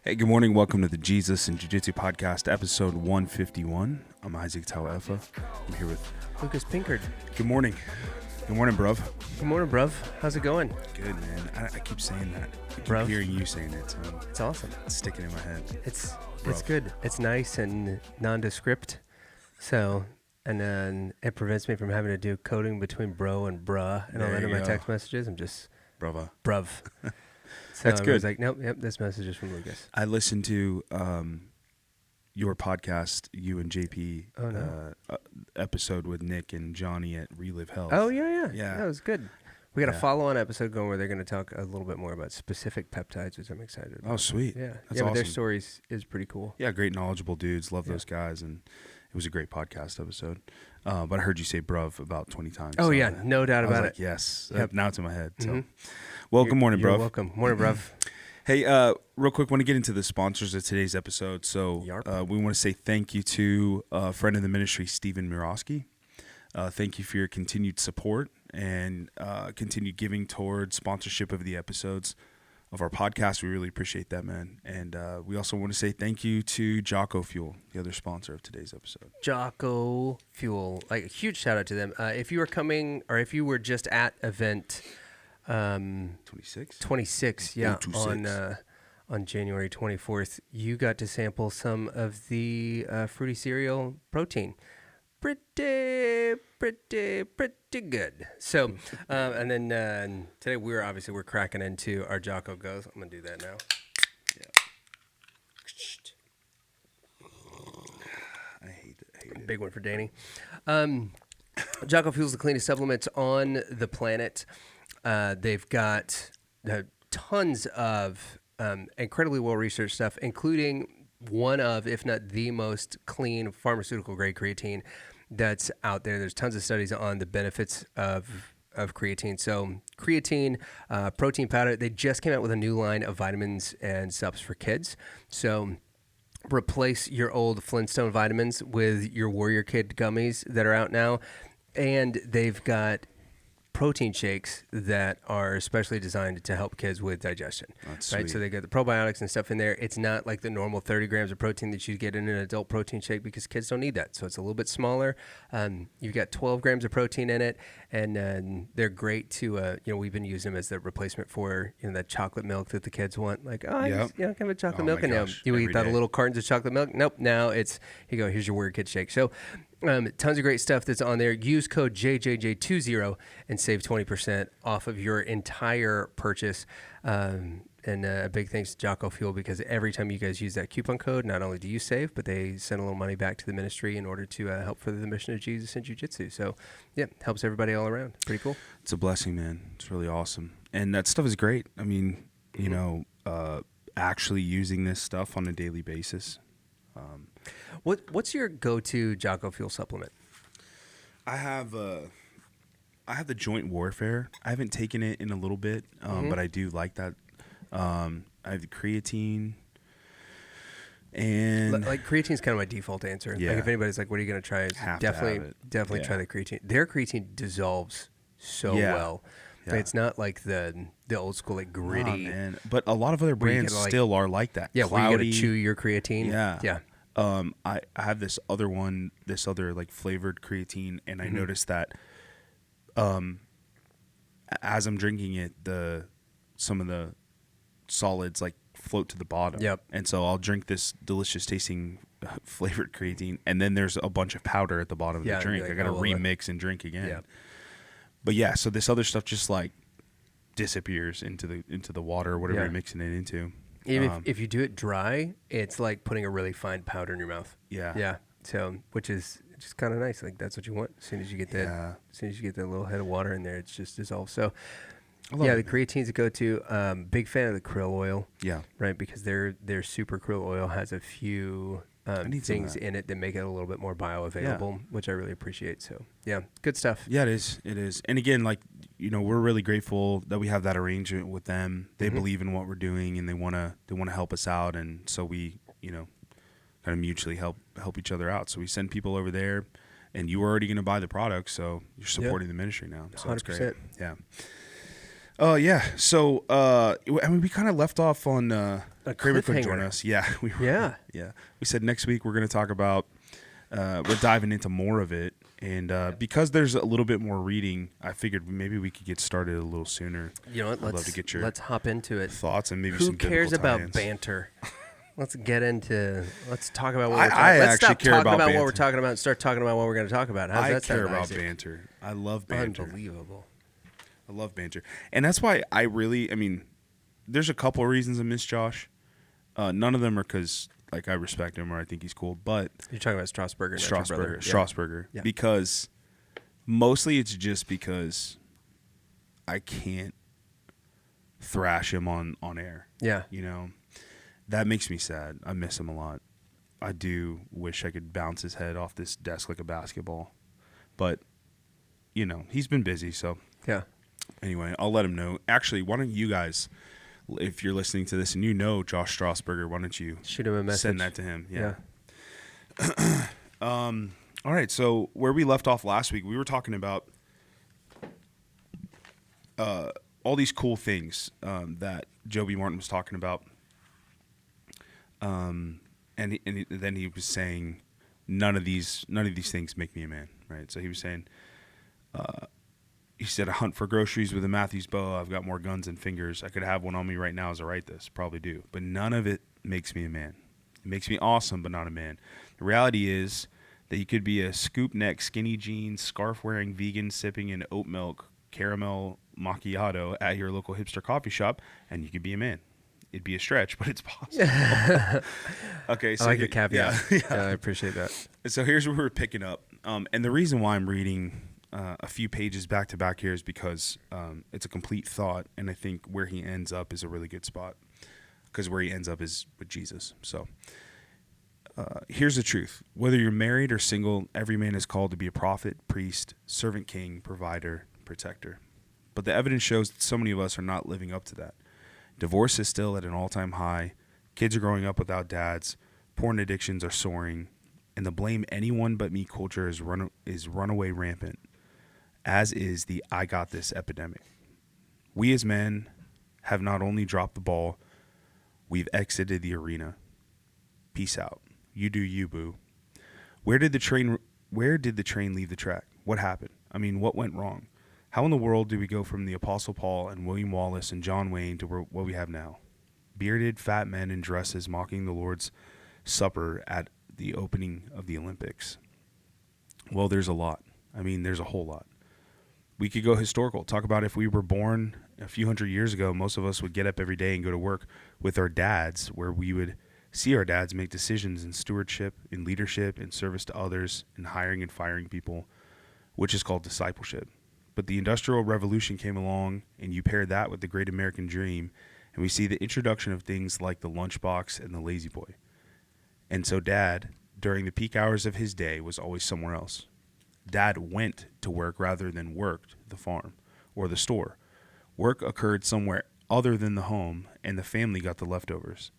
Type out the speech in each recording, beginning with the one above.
Hey, good morning. Welcome to the Jesus and Jiu-Jitsu podcast, episode 151. I'm Isaac Tauaefa. I'm here with Lucas Pinckard. Good morning. Good morning, bruv. Good morning, bruv. How's it going? Good, man. I keep saying that. I keep Bruv. hearing you saying it, so It's awesome. it's sticking in my head. It's Bruv. good. It's nice and nondescript. So, and then it prevents me from having to do coding between bro and bruh and all There that in you my go. text messages. I'm just Brava. bruv. So That's I good. was like, nope, this message is from Lucas. I listened to your podcast, you and JP, Oh, no. episode with Nick and Johnny at Relive Health. Oh, yeah. Yeah. That was good. We got Yeah. a follow-on episode going where they're going to talk a little bit more about specific peptides, which I'm excited about. Oh, sweet. Yeah. That's But their awesome. stories is pretty cool. Yeah, great, knowledgeable dudes. Love Yeah. those guys, and it was a great podcast episode. But I heard you say bruv about 20 times. Oh, so yeah. No doubt I was about like, it. yes. Yep. Now it's in my head. So, Mhm. well, good morning, You're bruv. welcome. Morning, bruv. Hey, real quick, want to get into the sponsors of today's episode. So Yarp. we want to say thank you to a friend of the ministry, Stephen Mirosky. Thank you for your continued support and continued giving towards sponsorship of the episodes of our podcast. We really appreciate that, man. And we also want to say thank you to Jocko Fuel, the other sponsor of today's episode. Jocko Fuel, like a huge shout out to them. If you were coming, or if you were just at event 26? 26, yeah, 026. on January 24th, you got to sample some of the fruity cereal protein. Pretty good. So, and then today we're cracking into our Jocko Goes. I'm gonna do that now. I hate it. Big one for Danny. Jocko Fuel's the cleanest supplements on the planet. They've got tons of incredibly well-researched stuff, including one of, if not the most clean pharmaceutical-grade creatine that's out there. There's tons of studies on the benefits of creatine. So creatine, protein powder, they just came out with a new line of vitamins and subs for kids. So replace your old Flintstone vitamins with your Warrior Kid gummies that are out now. And they've got protein shakes that are especially designed to help kids with digestion. That's right. sweet. So they got the probiotics and stuff in there. It's not like the normal 30 grams of protein that you get in an adult protein shake because kids don't need that. So it's a little bit smaller. You've got 12 grams of protein in it, and they're great to, we've been using them as the replacement for, that chocolate milk that the kids want. Like, oh, Yep. can I have a chocolate Oh milk? my And now gosh, you every eat that day. little cartons of chocolate milk. Nope. Now it's, here you go, here's your Warrior Kid shake. So tons of great stuff that's on there. Use code JJJ20 and save 20% off of your entire purchase. And a big thanks to Jocko Fuel, because every time you guys use that coupon code, not only do you save, but they send a little money back to the ministry in order to help further the mission of Jesus and Jiu-Jitsu. So, yeah, helps everybody all around. Pretty cool. It's a blessing, man. It's really awesome. And that stuff is great. I mean, actually using this stuff on a daily basis. What's your go-to Jocko Fuel supplement? I have the Joint Warfare. I haven't taken it in a little bit, but I do like that. I have the creatine. And Like creatine's kind of my default answer. Yeah. Like if anybody's like, "What are you going to try?" It's Have to have definitely it. try Yeah. the creatine. Their creatine dissolves so Yeah. well. Yeah. Like, it's not like the old school like gritty. Nah, man. But a lot of other Where you brands gotta, like- still are like that. Yeah, where you got to Cloudy. chew your creatine. Yeah. Yeah. I have this other like flavored creatine, and I noticed that as I'm drinking it, some of the solids like float to the bottom. Yep. And so I'll drink this delicious tasting flavored creatine, and then there's a bunch of powder at the bottom of Yeah, the drink. you're I like, got to oh, well, remix and drink again. Yeah. But yeah, so this other stuff just like disappears into the water or whatever Yeah. you're mixing it into. Even if you do it dry, it's like putting a really fine powder in your mouth. Yeah. Yeah. So, which is just kind of nice. Like that's what you want. As soon as you get that, Yeah. as soon as you get that little head of water in there, it's just dissolved. So, I love yeah, it, the man. creatine's a go-to. Big fan of the krill oil. Yeah. Right, because their super krill oil has a few need some of things that. in it that make it a little bit more bioavailable, which I really appreciate. So, yeah, good stuff. Yeah, it is. It is. And again, like, we're really grateful that we have that arrangement with them. They believe in what we're doing, and they want to help us out. And so we, kind of mutually help each other out. So we send people over there, and you were already going to buy the product. So you're supporting the ministry now. So that's great. 100%. Yeah. Yeah. So, I mean, we kind of left off on Kramer couldn't join cliffhanger. us. Yeah. Yeah. Yeah. We said next week we're going to talk about. We're diving into more of it, and because there's a little bit more reading, I figured maybe we could get started a little sooner. You know what? I'd love to get your let's hop into it. thoughts and maybe Who some cares biblical about tie-ins. banter? Let's talk about what we're talking about. I Let's actually stop care talking about about what banter. we're talking about and start talking about what we're going to talk about. How's I that sound, care about Isaac? banter. I love banter. Unbelievable. I love banter, and that's why I mean, there's a couple of reasons I miss Josh. None of them are because like I respect him or I think he's cool, but You're talking about Strasburger, not your brother. Strasburger, Yeah. because mostly it's just because I can't thrash him on air. Yeah. You know, that makes me sad. I miss him a lot. I do wish I could bounce his head off this desk like a basketball, but you know, he's been busy. So Yeah. anyway, I'll let him know. Actually, why don't you guys, if you're listening to this and you know Josh Strasburger, why don't you Shoot him a message. send that to him? Yeah. All right. So where we left off last week, we were talking about all these cool things that Joby Martin was talking about. And then he was saying none of these things make me a man, right? So he was saying, he said, I hunt for groceries with a Matthews bow. I've got more guns than fingers. I could have one on me right now as I write this. Probably do. But none of it makes me a man. It makes me awesome, but not a man. The reality is that you could be a scoop neck, skinny jeans, scarf wearing vegan sipping an oat milk caramel macchiato at your local hipster coffee shop, and you could be a man. It'd be a stretch, but it's possible. Okay, so I like the caveat. Yeah. I appreciate that. So here's where we're picking up. And the reason why I'm reading a few pages back to back here is because it's a complete thought, and I think where he ends up is a really good spot, because where he ends up is with Jesus. So here's the truth. Whether you're married or single, every man is called to be a prophet, priest, servant king, provider, protector. But the evidence shows that so many of us are not living up to that. Divorce is still at an all-time high. Kids are growing up without dads. Porn addictions are soaring. And the blame anyone but me culture is runaway rampant, as is the I got this epidemic. We as men have not only dropped the ball, we've exited the arena. Peace out. You do you, boo. Where did the train leave the track? What happened? I mean, what went wrong? How in the world do we go from the Apostle Paul and William Wallace and John Wayne to what we have now? Bearded, fat men in dresses mocking the Lord's Supper at the opening of the Olympics. Well, there's a lot. I mean, there's a whole lot. We could go historical. Talk about if we were born a few hundred years ago, most of us would get up every day and go to work with our dads, where we would see our dads make decisions in stewardship, in leadership, in service to others, in hiring and firing people, which is called discipleship. But the Industrial Revolution came along, and you pair that with the Great American Dream, and we see the introduction of things like the lunchbox and the lazy boy. And so Dad, during the peak hours of his day, was always somewhere else. Dad went to work rather than worked the farm or the store. Work occurred somewhere other than the home, and the family got the leftovers.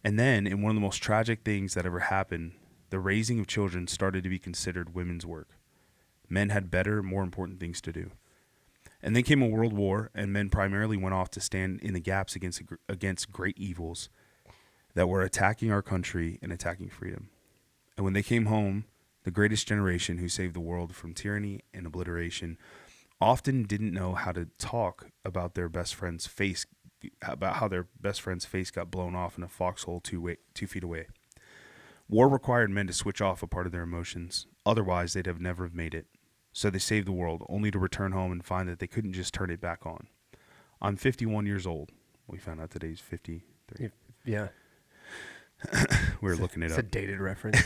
And then, in one of the most tragic things that ever happened, the raising of children started to be considered women's work. Men had better, more important things to do. And then came a world war, and men primarily went off to stand in the gaps against great evils that were attacking our country and attacking freedom. And when they came home, the greatest generation who saved the world from tyranny and obliteration often didn't know how to talk about their best friend's face, about how their best friend's face got blown off in a foxhole 2 feet away. War required men to switch off a part of their emotions. Otherwise, they'd have never made it. So they saved the world, only to return home and find that they couldn't just turn it back on. I'm 51 years old. We found out today's 53. Yeah. We were looking it It's up. a dated reference.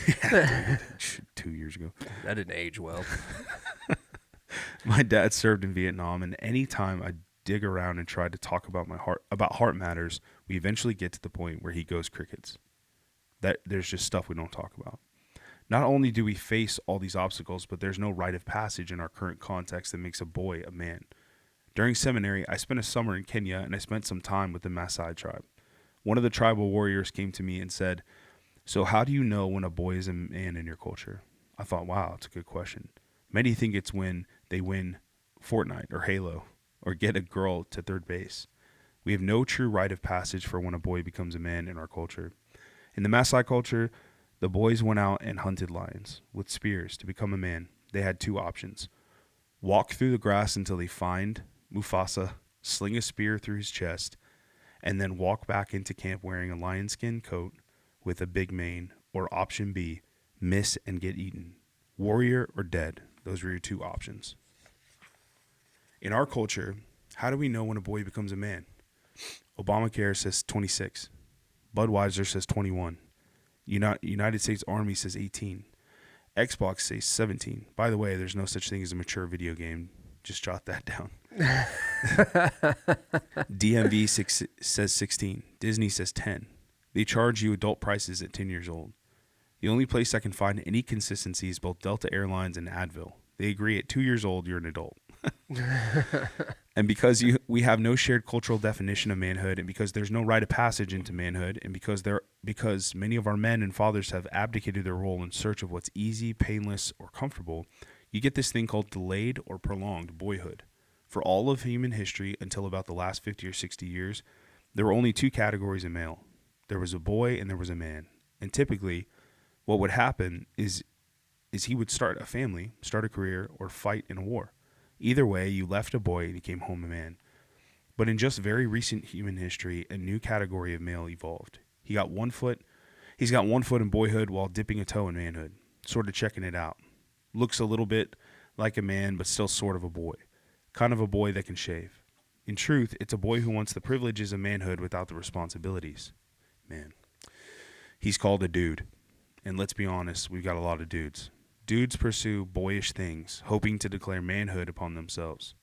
2 years ago. That didn't age well. My dad served in Vietnam, and anytime I dig around and try to talk about heart matters, we eventually get to the point where he goes crickets. That there's just stuff we don't talk about. Not only do we face all these obstacles, but there's no rite of passage in our current context that makes a boy a man. During seminary, I spent a summer in Kenya, and I spent some time with the Maasai tribe. One of the tribal warriors came to me and said, "So how do you know when a boy is a man in your culture?" I thought, wow, that's a good question. Many think it's when they win Fortnite or Halo or get a girl to third base. We have no true rite of passage for when a boy becomes a man in our culture. In the Maasai culture, the boys went out and hunted lions with spears. To become a man, they had two options. Walk through the grass until they find Mufasa, sling a spear through his chest, and then walk back into camp wearing a lion skin coat with a big mane. Or option B, miss and get eaten. Warrior or dead. Those were your two options. In our culture, how do we know when a boy becomes a man? Obamacare says 26. Budweiser says 21. United States Army says 18. Xbox says 17. By the way, there's no such thing as a mature video game. Just jot that down. DMV says 16. Disney says 10. They charge you adult prices at 10 years old. The only place I can find any consistency is both Delta Airlines and Advil. They agree at 2 years old, you're an adult. And because we have no shared cultural definition of manhood, and because there's no rite of passage into manhood, and because many of our men and fathers have abdicated their role in search of what's easy, painless, or comfortable, you get this thing called delayed or prolonged boyhood. For all of human history until about the last 50 or 60 years, there were only two categories of male. There was a boy and there was a man. And typically, what would happen is he would start a family, start a career, or fight in a war. Either way, you left a boy and he came home a man. But in just very recent human history, a new category of male evolved. He's got one foot in boyhood while dipping a toe in manhood, sort of checking it out. Looks a little bit like a man, but still sort of a boy. Kind of a boy that can shave. In truth, it's a boy who wants the privileges of manhood without the responsibilities. Man. He's called a dude. And let's be honest, we've got a lot of dudes. Dudes pursue boyish things, hoping to declare manhood upon themselves.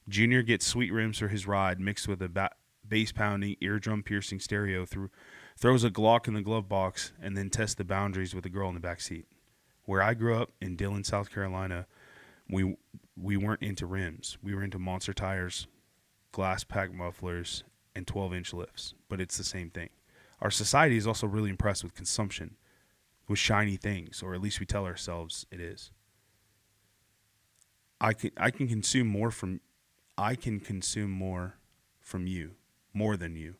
Junior gets sweet rims for his ride mixed with a bass-pounding, eardrum-piercing stereo, throws a Glock in the glove box, and then tests the boundaries with a girl in the back seat. Where I grew up, in Dillon, South Carolina, we weren't into rims. We were into monster tires, glass pack mufflers, and 12-inch lifts. But it's the same thing. Our society is also really impressed with consumption, with shiny things, or at least we tell ourselves it is. I can consume more from you, more than you.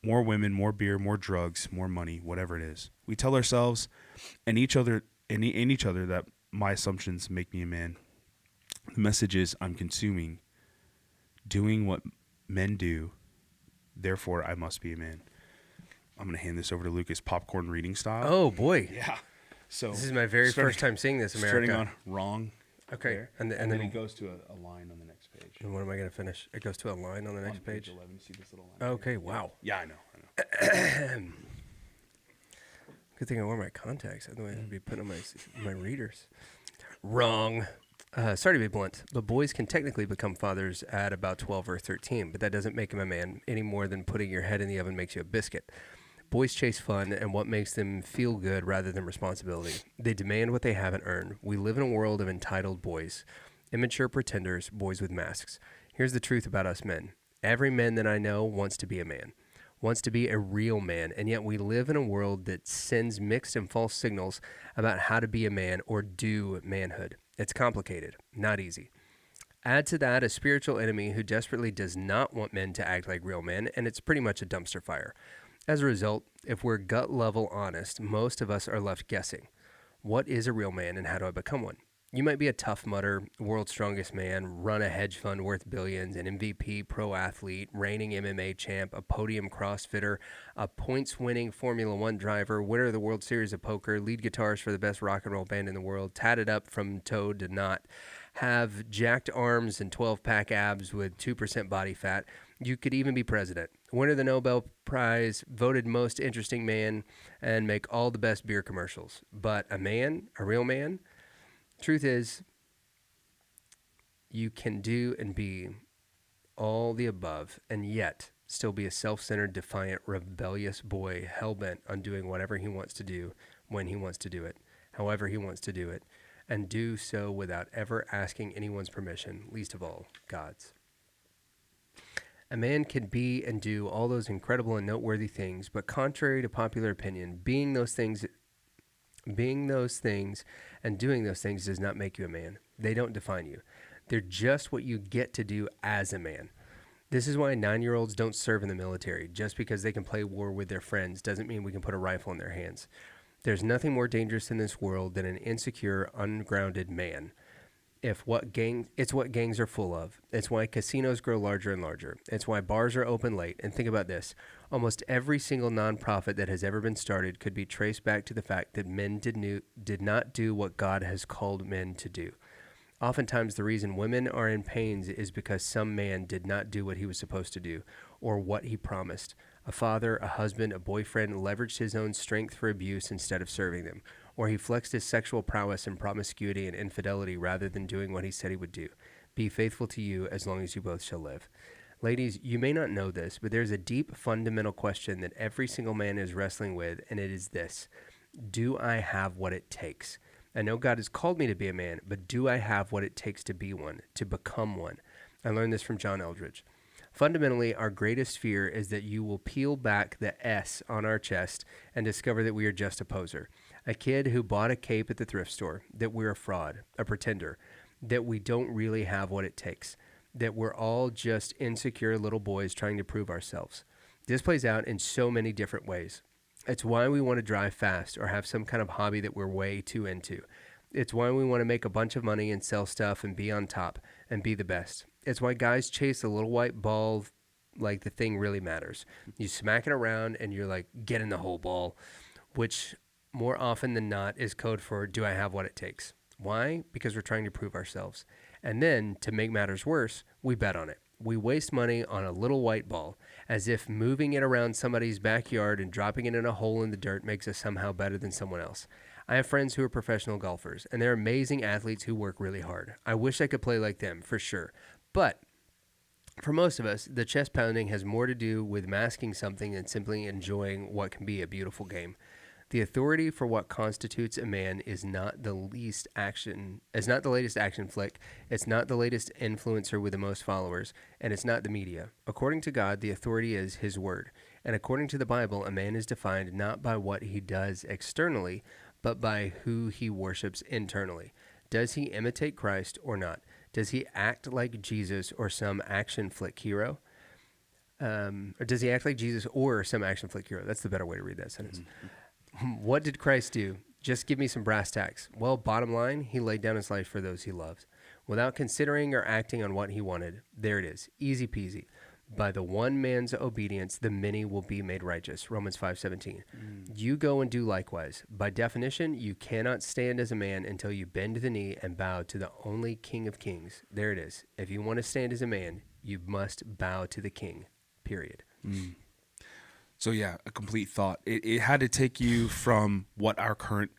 More women, more beer, more drugs, more money, whatever it is. We tell ourselves and each other that my assumptions make me a man. The message is I'm consuming, doing what men do, therefore I must be a man. I'm going to hand this over to Lucas, popcorn reading style. Oh, boy. Yeah. So this is my very first time seeing this, America. Starting on wrong. Okay. There, and then it goes to a line on the next page. And what am I going to finish? It goes to a line on the next page? 11, you see this little line? Okay, here? wow. Yeah, I know. Good thing I wore my contacts. Otherwise, I'd be putting on my readers. Wrong. Sorry to be blunt, but boys can technically become fathers at about 12 or 13, but that doesn't make him a man any more than putting your head in the oven makes you a biscuit. Boys chase fun and what makes them feel good rather than responsibility. They demand what they haven't earned. We live in a world of entitled boys, immature pretenders, boys with masks. Here's the truth about us men. Every man that I know wants to be a man, wants to be a real man, and yet we live in a world that sends mixed and false signals about how to be a man or do manhood. It's complicated, not easy. Add to that a spiritual enemy who desperately does not want men to act like real men, and it's pretty much a dumpster fire. As a result, if we're gut level honest, most of us are left guessing. What is a real man and how do I become one? You might be a tough mudder, world's strongest man, run a hedge fund worth billions, an MVP pro athlete, reigning MMA champ, a podium CrossFitter, a points-winning Formula One driver, winner of the World Series of Poker, lead guitarist for the best rock and roll band in the world, tatted up from toe to knot, have jacked arms and 12-pack abs with 2% body fat. You could even be president, winner of the Nobel Prize, voted most interesting man, and make all the best beer commercials. But a man, a real man, truth is, you can do and be all the above and yet still be a self-centered, defiant, rebellious boy hell-bent on doing whatever he wants to do, when he wants to do it, however he wants to do it, and do so without ever asking anyone's permission, least of all, God's. A man can be and do all those incredible and noteworthy things, but contrary to popular opinion, being those things and doing those things does not make you a man. They don't define you. They're just what you get to do as a man. This is why 9-year-olds don't serve in the military. Just because they can play war with their friends doesn't mean we can put a rifle in their hands. There's nothing more dangerous in this world than an insecure, ungrounded man. It's what gangs are full of. It's why casinos grow larger and larger. It's why bars are open late. And think about this. Almost every single nonprofit that has ever been started could be traced back to the fact that men did not do what God has called men to do. Oftentimes, the reason women are in pains is because some man did not do what he was supposed to do or what he promised. A father, a husband, a boyfriend leveraged his own strength for abuse instead of serving them. Or he flexed his sexual prowess in promiscuity and infidelity rather than doing what he said he would do. Be faithful to you as long as you both shall live. Ladies, you may not know this, but there's a deep fundamental question that every single man is wrestling with, and it is this. Do I have what it takes? I know God has called me to be a man, but do I have what it takes to be one, to become one? I learned this from John Eldridge. Fundamentally, our greatest fear is that you will peel back the S on our chest and discover that we are just a poser. A kid who bought a cape at the thrift store, that we're a fraud, a pretender, that we don't really have what it takes, that we're all just insecure little boys trying to prove ourselves. This plays out in so many different ways. It's why we want to drive fast or have some kind of hobby that we're way too into. It's why we want to make a bunch of money and sell stuff and be on top and be the best. It's why guys chase a little white ball like the thing really matters. You smack it around and you're like, get in the whole ball, which more often than not is code for, do I have what it takes? Why? Because we're trying to prove ourselves. And then, to make matters worse, we bet on it. We waste money on a little white ball, as if moving it around somebody's backyard and dropping it in a hole in the dirt makes us somehow better than someone else. I have friends who are professional golfers, and they're amazing athletes who work really hard. I wish I could play like them, for sure. But for most of us, the chest pounding has more to do with masking something than simply enjoying what can be a beautiful game. The authority for what constitutes a man is not the latest action flick, it's not the latest influencer with the most followers, and it's not the media. According to God, the authority is his word. And according to the Bible, a man is defined not by what he does externally, but by who he worships internally. Does he imitate Christ or not? Does he act like Jesus or some action flick hero? Or does he act like Jesus or some action flick hero? That's the better way to read that sentence. Mm-hmm. What did Christ do? Just give me some brass tacks. Well, bottom line, he laid down his life for those he loved. Without considering or acting on what he wanted, there it is, easy peasy. By the one man's obedience, the many will be made righteous. Romans 5:17. You go and do likewise. By definition, you cannot stand as a man until you bend the knee and bow to the only King of Kings. There it is. If you want to stand as a man, you must bow to the King, period. So yeah, a complete thought. It had to take you from what our current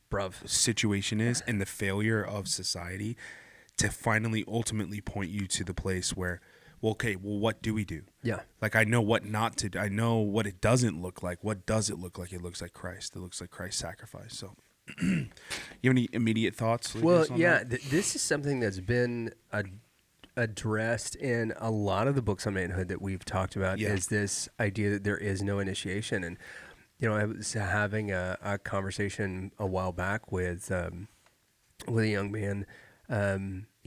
situation is and the failure of society to finally ultimately point you to the place where, well, what do we do? Yeah. Like, I know what not to do. I know what it doesn't look like. What does it look like? It looks like Christ. It looks like Christ's sacrifice. So you have any immediate thoughts? Well, yeah, this is something that's been addressed in a lot of the books on manhood that we've talked about, is this idea that there is no initiation. And, you know, I was having a conversation a while back with a young man.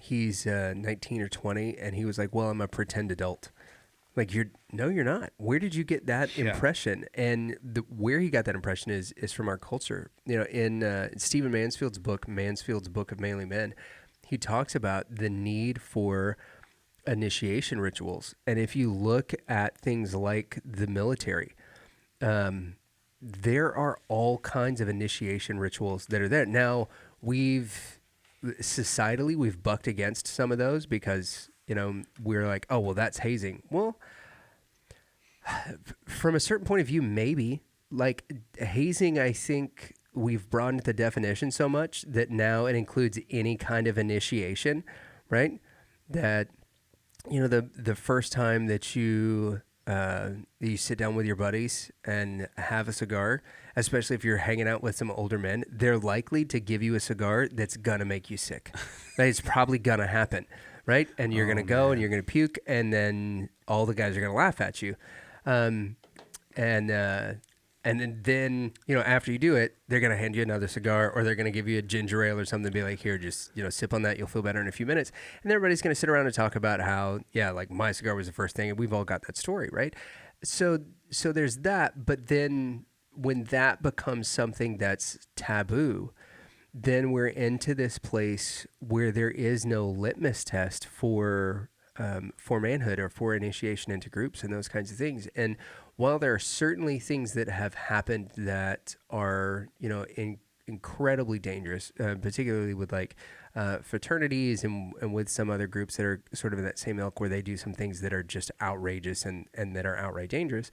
He's 19 or 20, and he was like, well, I'm a pretend adult. Like, you're not. Where did you get that impression? And where he got that impression is from our culture. You know, in Stephen Mansfield's book, Mansfield's Book of Manly Men, he talks about the need for initiation rituals. And if you look at things like the military, there are all kinds of initiation rituals that are there. Now, societally, we've bucked against some of those because, you know, we're like, oh, well, that's hazing. Well, from a certain point of view, maybe. Like, hazing, I think we've broadened the definition so much that now it includes any kind of initiation, right? That, you know, the first time that you sit down with your buddies and have a cigar, especially if you're hanging out with some older men, they're likely to give you a cigar that's gonna make you sick. It's probably gonna happen, right? And you're gonna go and you're gonna puke, and then all the guys are gonna laugh at you. And And then, after you do it, they're going to hand you another cigar, or they're going to give you a ginger ale or something and be like, here, just, sip on that. You'll feel better in a few minutes. And everybody's going to sit around and talk about how, like my cigar was the first thing. And we've all got that story, right? So there's that. But then when that becomes something that's taboo, then we're into this place where there is no litmus test for manhood or for initiation into groups and those kinds of things. And while there are certainly things that have happened that are, incredibly dangerous, particularly with like fraternities and with some other groups that are sort of in that same ilk where they do some things that are just outrageous and that are outright dangerous.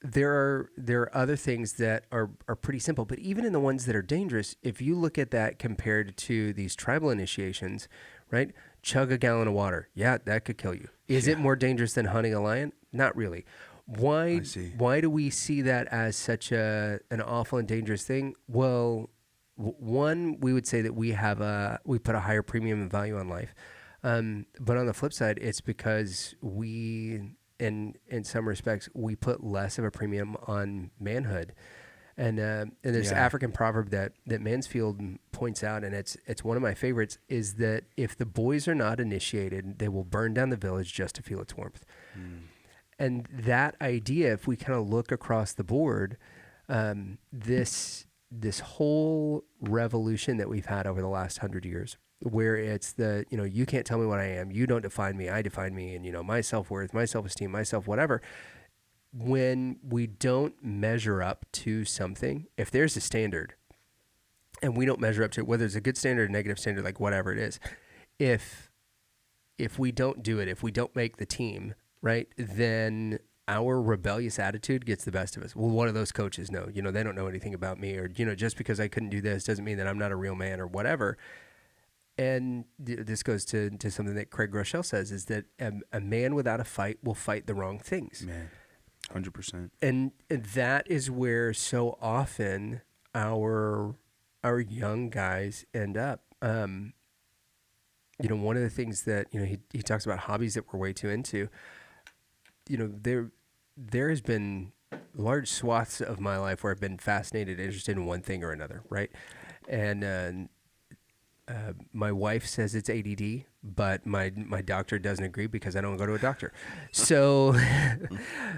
There are other things that are pretty simple, but even in the ones that are dangerous, if you look at that compared to these tribal initiations, right? Chug a gallon of water. Yeah, that could kill you. Is it more dangerous than hunting a lion? Not really. Why do we see that as such an awful and dangerous thing? Well, one, we would say that we put a higher premium and value on life. But on the flip side, it's because we, in some respects, we put less of a premium on manhood. And there's an African proverb that Mansfield points out, and it's one of my favorites, is that if the boys are not initiated, they will burn down the village just to feel its warmth. And that idea, if we kind of look across the board, this whole revolution that we've had over the last 100 years, where it's you can't tell me what I am, you don't define me, I define me, and my self-worth, my self-esteem, myself, whatever. When we don't measure up to something, if there's a standard and we don't measure up to it, whether it's a good standard or negative standard, like whatever it is, if we don't do it, if we don't make the team, right, then our rebellious attitude gets the best of us. Well, one of those coaches, no, they don't know anything about me, or, just because I couldn't do this doesn't mean that I'm not a real man or whatever. And this goes to something that Craig Groeschel says, is that a man without a fight will fight the wrong things. Man. 100%. And that is where so often our young guys end up. One of the things that, he talks about hobbies that we're way too into. There has been large swaths of my life where I've been fascinated, interested in one thing or another, right? And my wife says it's ADD, but my doctor doesn't agree because I don't go to a doctor. So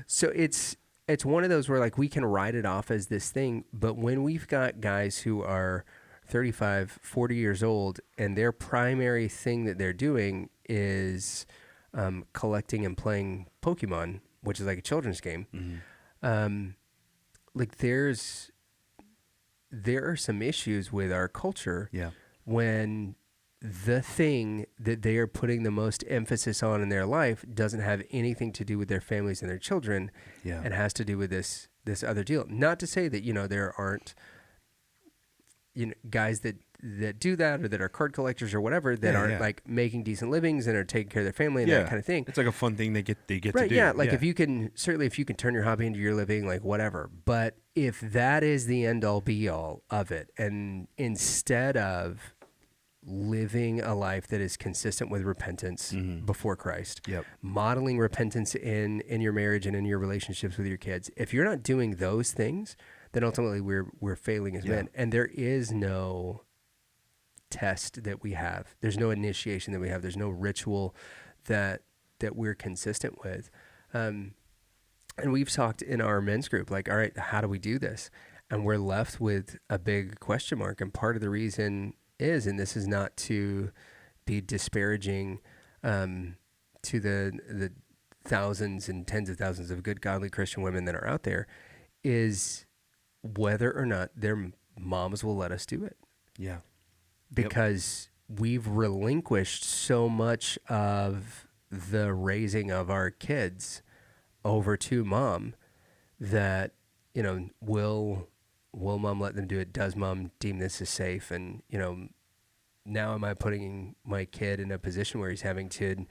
it's one of those where like we can write it off as this thing, but when we've got guys who are 35, 40 years old and their primary thing that they're doing is collecting and playing Pokemon, which is like a children's game, like there are some issues with our culture. Yeah. When the thing that they are putting the most emphasis on in their life doesn't have anything to do with their families and their children, and has to do with this other deal. Not to say that, there aren't, guys that do that, or that are card collectors or whatever, that aren't like making decent livings and are taking care of their family and that kind of thing. It's like a fun thing they get to do. Yeah. Like if you can turn your hobby into your living, like whatever. But if that is the end all be all of it, and instead of living a life that is consistent with repentance before Christ, modeling repentance in your marriage and in your relationships with your kids, if you're not doing those things, then ultimately we're failing as men. And there is no test that we have. There's no initiation that we have. There's no ritual that we're consistent with. And we've talked in our men's group, like, all right, how do we do this? And we're left with a big question mark. And part of the reason is, and this is not to be disparaging to the thousands and tens of thousands of good, godly Christian women that are out there, is whether or not their moms will let us do it. Yeah. Because we've relinquished so much of the raising of our kids over to mom that, will mom let them do it? Does mom deem this as safe? And, now am I putting my kid in a position where he's having to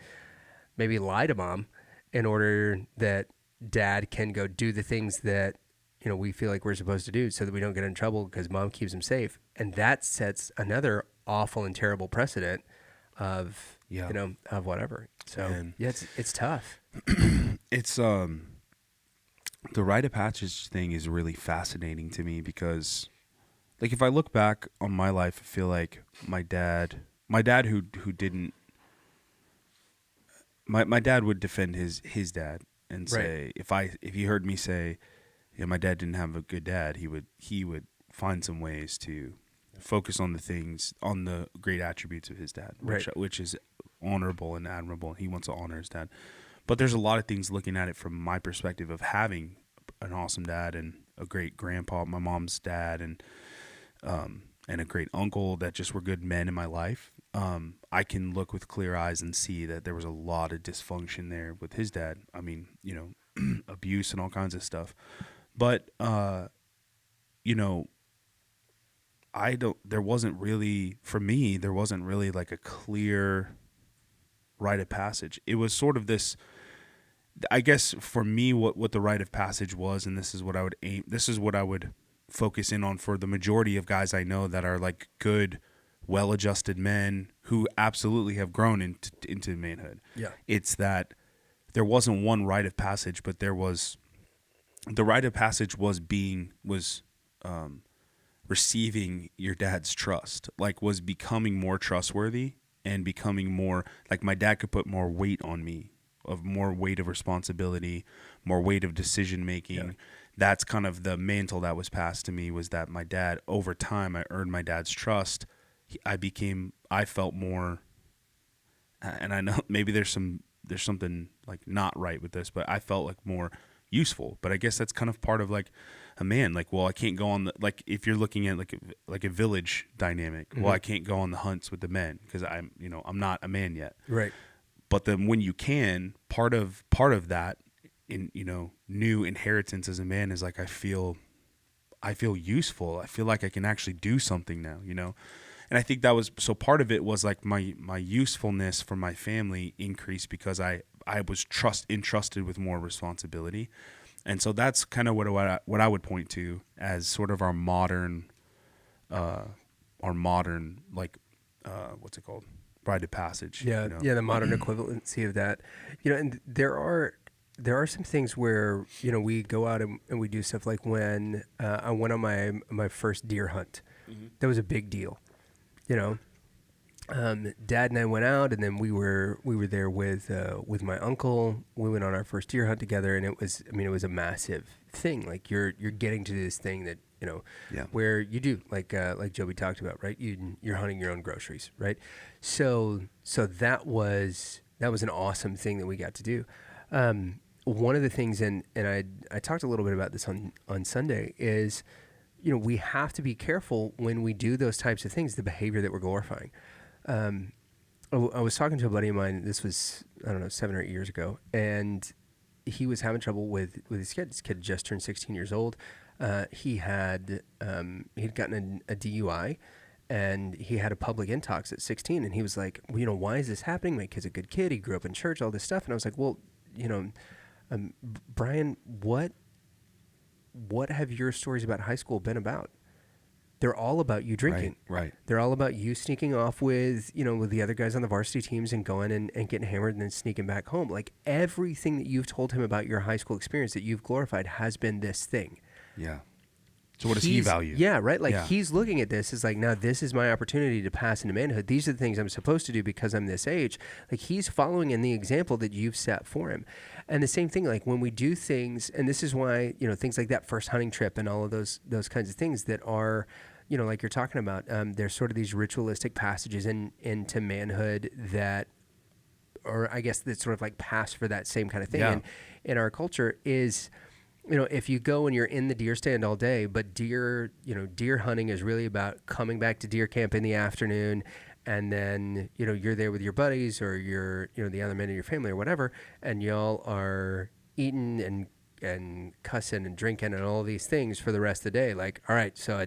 maybe lie to mom in order that dad can go do the things that, we feel like we're supposed to do so that we don't get in trouble because mom keeps him safe. And that sets another awful and terrible precedent of, of whatever. So, it's tough. It's, the rite of passage thing is really fascinating to me because, like, if I look back on my life, I feel like my dad who didn't, my dad would defend his dad and say, if he heard me say, yeah, my dad didn't have a good dad, he would find some ways to focus on the great attributes of his dad, which is honorable and admirable. He wants to honor his dad. But there's a lot of things looking at it from my perspective of having an awesome dad and a great grandpa, my mom's dad, and a great uncle that just were good men in my life. I can look with clear eyes and see that there was a lot of dysfunction there with his dad. I mean, abuse and all kinds of stuff. But, there wasn't really like a clear rite of passage. It was sort of this, I guess for me, what the rite of passage was, and this is what I would focus in on for the majority of guys I know that are like good, well-adjusted men who absolutely have grown into manhood. Yeah. It's that there wasn't one rite of passage, but the rite of passage was receiving your dad's trust, like was becoming more trustworthy and becoming more like my dad could put more weight on me, of more weight of responsibility, more weight of decision making. Yeah. That's kind of the mantle that was passed to me, was that my dad, over time, I earned my dad's trust. I felt more, and I know maybe there's something like not right with this, but I felt like more useful. But I guess that's kind of part of like a man. Like, well, I can't go on like if you're looking at like a village dynamic. Mm-hmm. Well, I can't go on the hunts with the men because I'm not a man yet. Right. But then when you can, part of that in new inheritance as a man is like I feel useful. I feel like I can actually do something now. And I think that was, so part of it was like my usefulness for my family increased because I was entrusted with more responsibility. And so that's kind of what I would point to as sort of our modern like, what's it called? Rite of passage. Yeah. Yeah. The modern equivalency of that, and there are some things where, we go out and we do stuff like when I went on my first deer hunt. Mm-hmm. That was a big deal. Dad and I went out, and then we were there with my uncle. We went on our first deer hunt together, and it was a massive thing. Like you're getting to this thing that where you do like Joby talked about, right? You're hunting your own groceries, right? So that was an awesome thing that we got to do. One of the things, and I talked a little bit about this on Sunday, is we have to be careful when we do those types of things, the behavior that we're glorifying. I was talking to a buddy of mine, this was, 7 or 8 years ago, and he was having trouble with his kid. His kid just turned 16 years old. He had gotten a DUI, and he had a public intox at 16, and he was like, why is this happening? My kid's a good kid. He grew up in church, all this stuff. And I was like, well, Brian, what have your stories about high school been about? They're all about you drinking. Right. They're all about you sneaking off with the other guys on the varsity teams and going and getting hammered and then sneaking back home. Like everything that you've told him about your high school experience that you've glorified has been this thing. Yeah. So what does he value? Yeah, right. Like he's looking at this as like, now this is my opportunity to pass into manhood. These are the things I'm supposed to do because I'm this age. Like he's following in the example that you've set for him. And the same thing, like when we do things, and this is why, things like that first hunting trip and all of those kinds of things that are, like you're talking about, there's sort of these ritualistic passages into manhood that, or I guess that sort of like pass for that same kind of thing. Yeah. And in our culture is, if you go and you're in the deer stand all day, but deer hunting is really about coming back to deer camp in the afternoon, and then, you're there with your buddies or your, the other men in your family or whatever, and y'all are eating and cussing and drinking and all these things for the rest of the day. Like, all right, so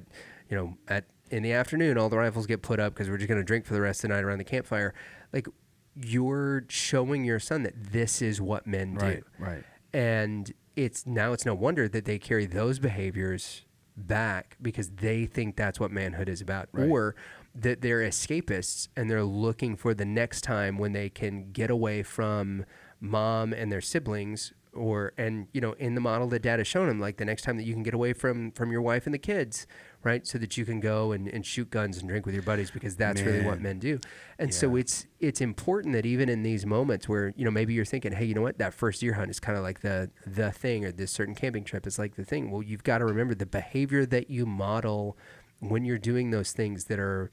in the afternoon, all the rifles get put up because we're just going to drink for the rest of the night around the campfire. Like, you're showing your son that this is what men do. Right. And it's no wonder that they carry those behaviors back because they think that's what manhood is about. Right. Or that they're escapists and they're looking for the next time when they can get away from mom and their siblings and in the model that dad has shown him, like the next time that you can get away from your wife and the kids, right, so that you can go and shoot guns and drink with your buddies, because that's really what men do. And so it's important that even in these moments where maybe you're thinking, hey, you know what, that first deer hunt is kind of like the thing, or this certain camping trip is like the thing. Well, you've got to remember the behavior that you model when you're doing those things that are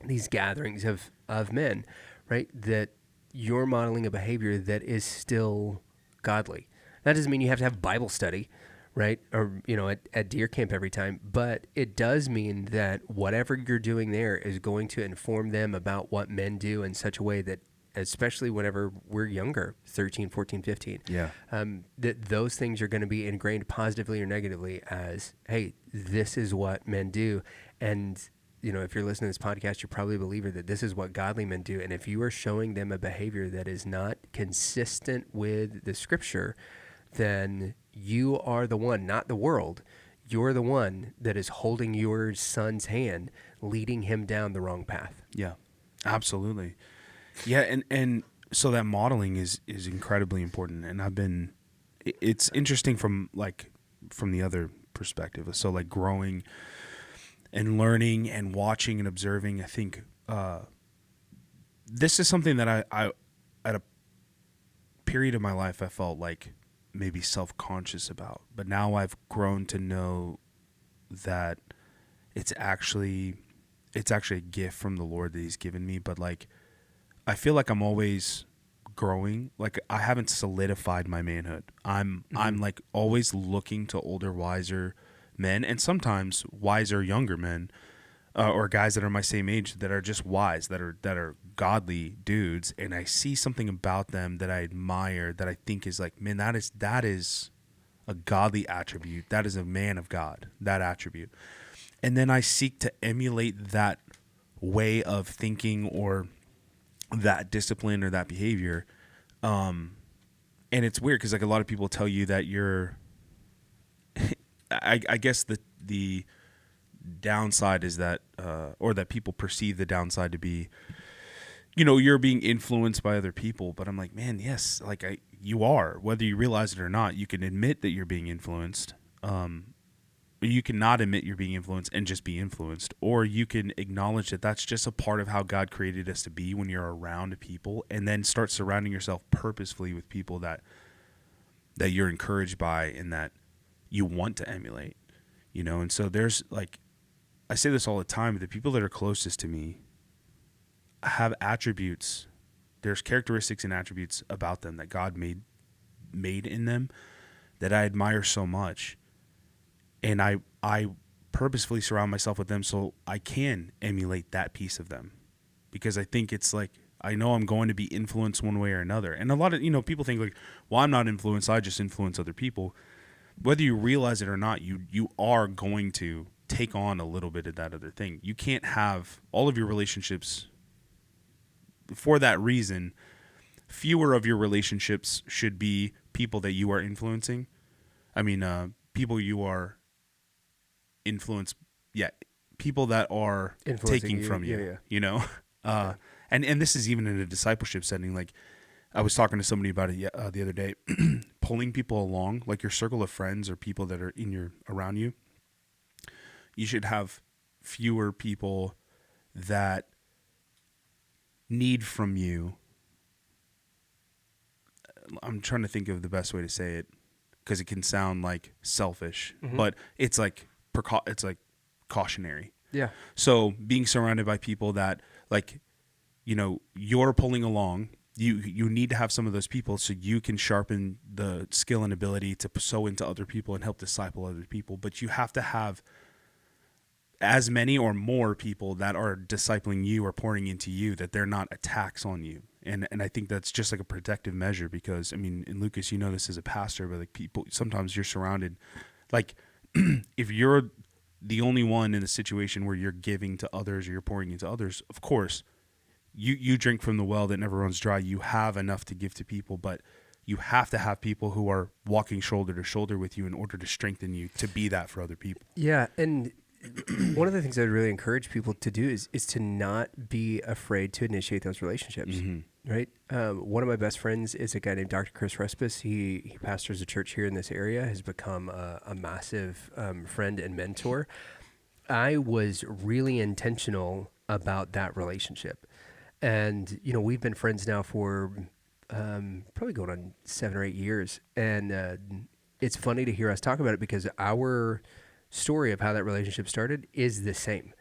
these gatherings of men, right, that you're modeling a behavior that is still godly. That doesn't mean you have to have Bible study, right, or at deer camp every time, but it does mean that whatever you're doing there is going to inform them about what men do in such a way that, especially whenever we're younger, 13, 14, 15, that those things are going to be ingrained positively or negatively as, hey, this is what men do. And if you're listening to this podcast, you're probably a believer that this is what godly men do. And if you are showing them a behavior that is not consistent with the scripture, then you are the one, not the world. You're the one that is holding your son's hand, leading him down the wrong path. Yeah, absolutely. Yeah, and so that modeling is incredibly important. And it's interesting from the other perspective. So like growing and learning and watching and observing, I think this is something that I at a period of my life I felt like maybe self-conscious about, but now I've grown to know that it's actually a gift from the Lord that He's given me. But like, I feel like I'm always growing. Like I haven't solidified my manhood. I'm like always looking to older, wiser men, and sometimes wiser younger men, or guys that are my same age that are just wise, that are godly dudes, and I see something about them that I admire, that I think is like, man, that is a godly attribute. That is a man of God, that attribute. And then I seek to emulate that way of thinking or that discipline or that behavior. And it's weird because like a lot of people tell you that you're I guess the downside is that, or that people perceive the downside to be, you're being influenced by other people. But I'm like, man, yes, like you are, whether you realize it or not. You can admit that you're being influenced. You can not admit you're being influenced and just be influenced, or you can acknowledge that that's just a part of how God created us to be when you're around people, and then start surrounding yourself purposefully with people that you're encouraged by and that you want to emulate, and so there's like, I say this all the time, the people that are closest to me have attributes, there's characteristics and attributes about them that God made in them that I admire so much, and I purposefully surround myself with them so I can emulate that piece of them, because I think it's like, I know I'm going to be influenced one way or another. And a lot of people think like, well, I'm not influenced, I just influence other people. Whether you realize it or not, you are going to take on a little bit of that other thing. You can't have all of your relationships. For that reason, fewer of your relationships should be people that you are influencing. I mean, people you are influenced. Yeah, people that are taking from you. Yeah. And this is even in a discipleship setting. Like, I was talking to somebody about it the other day, pulling people along, like your circle of friends or people that are around you. You should have fewer people that need from you. I'm trying to think of the best way to say it, because it can sound like selfish, but it's like cautionary. Yeah. So being surrounded by people that like, you're pulling along. You need to have some of those people so you can sharpen the skill and ability to sow into other people and help disciple other people. But you have to have as many or more people that are discipling you or pouring into you, that they're not attacks on you. And I think that's just like a protective measure, because I mean, and Lucas, this as a pastor, but like people, sometimes you're surrounded, like if you're the only one in a situation where you're giving to others or you're pouring into others, of course, you drink from the well that never runs dry. You have enough to give to people, but you have to have people who are walking shoulder to shoulder with you in order to strengthen you to be that for other people. Yeah, and one of the things I'd really encourage people to do is to not be afraid to initiate those relationships. Right. One of my best friends is a guy named Dr. Chris Respis. He pastors a church here in this area, has become a massive friend and mentor. I was really intentional about that relationship. And, we've been friends now for probably going on 7 or 8 years. And it's funny to hear us talk about it because our story of how that relationship started is the same,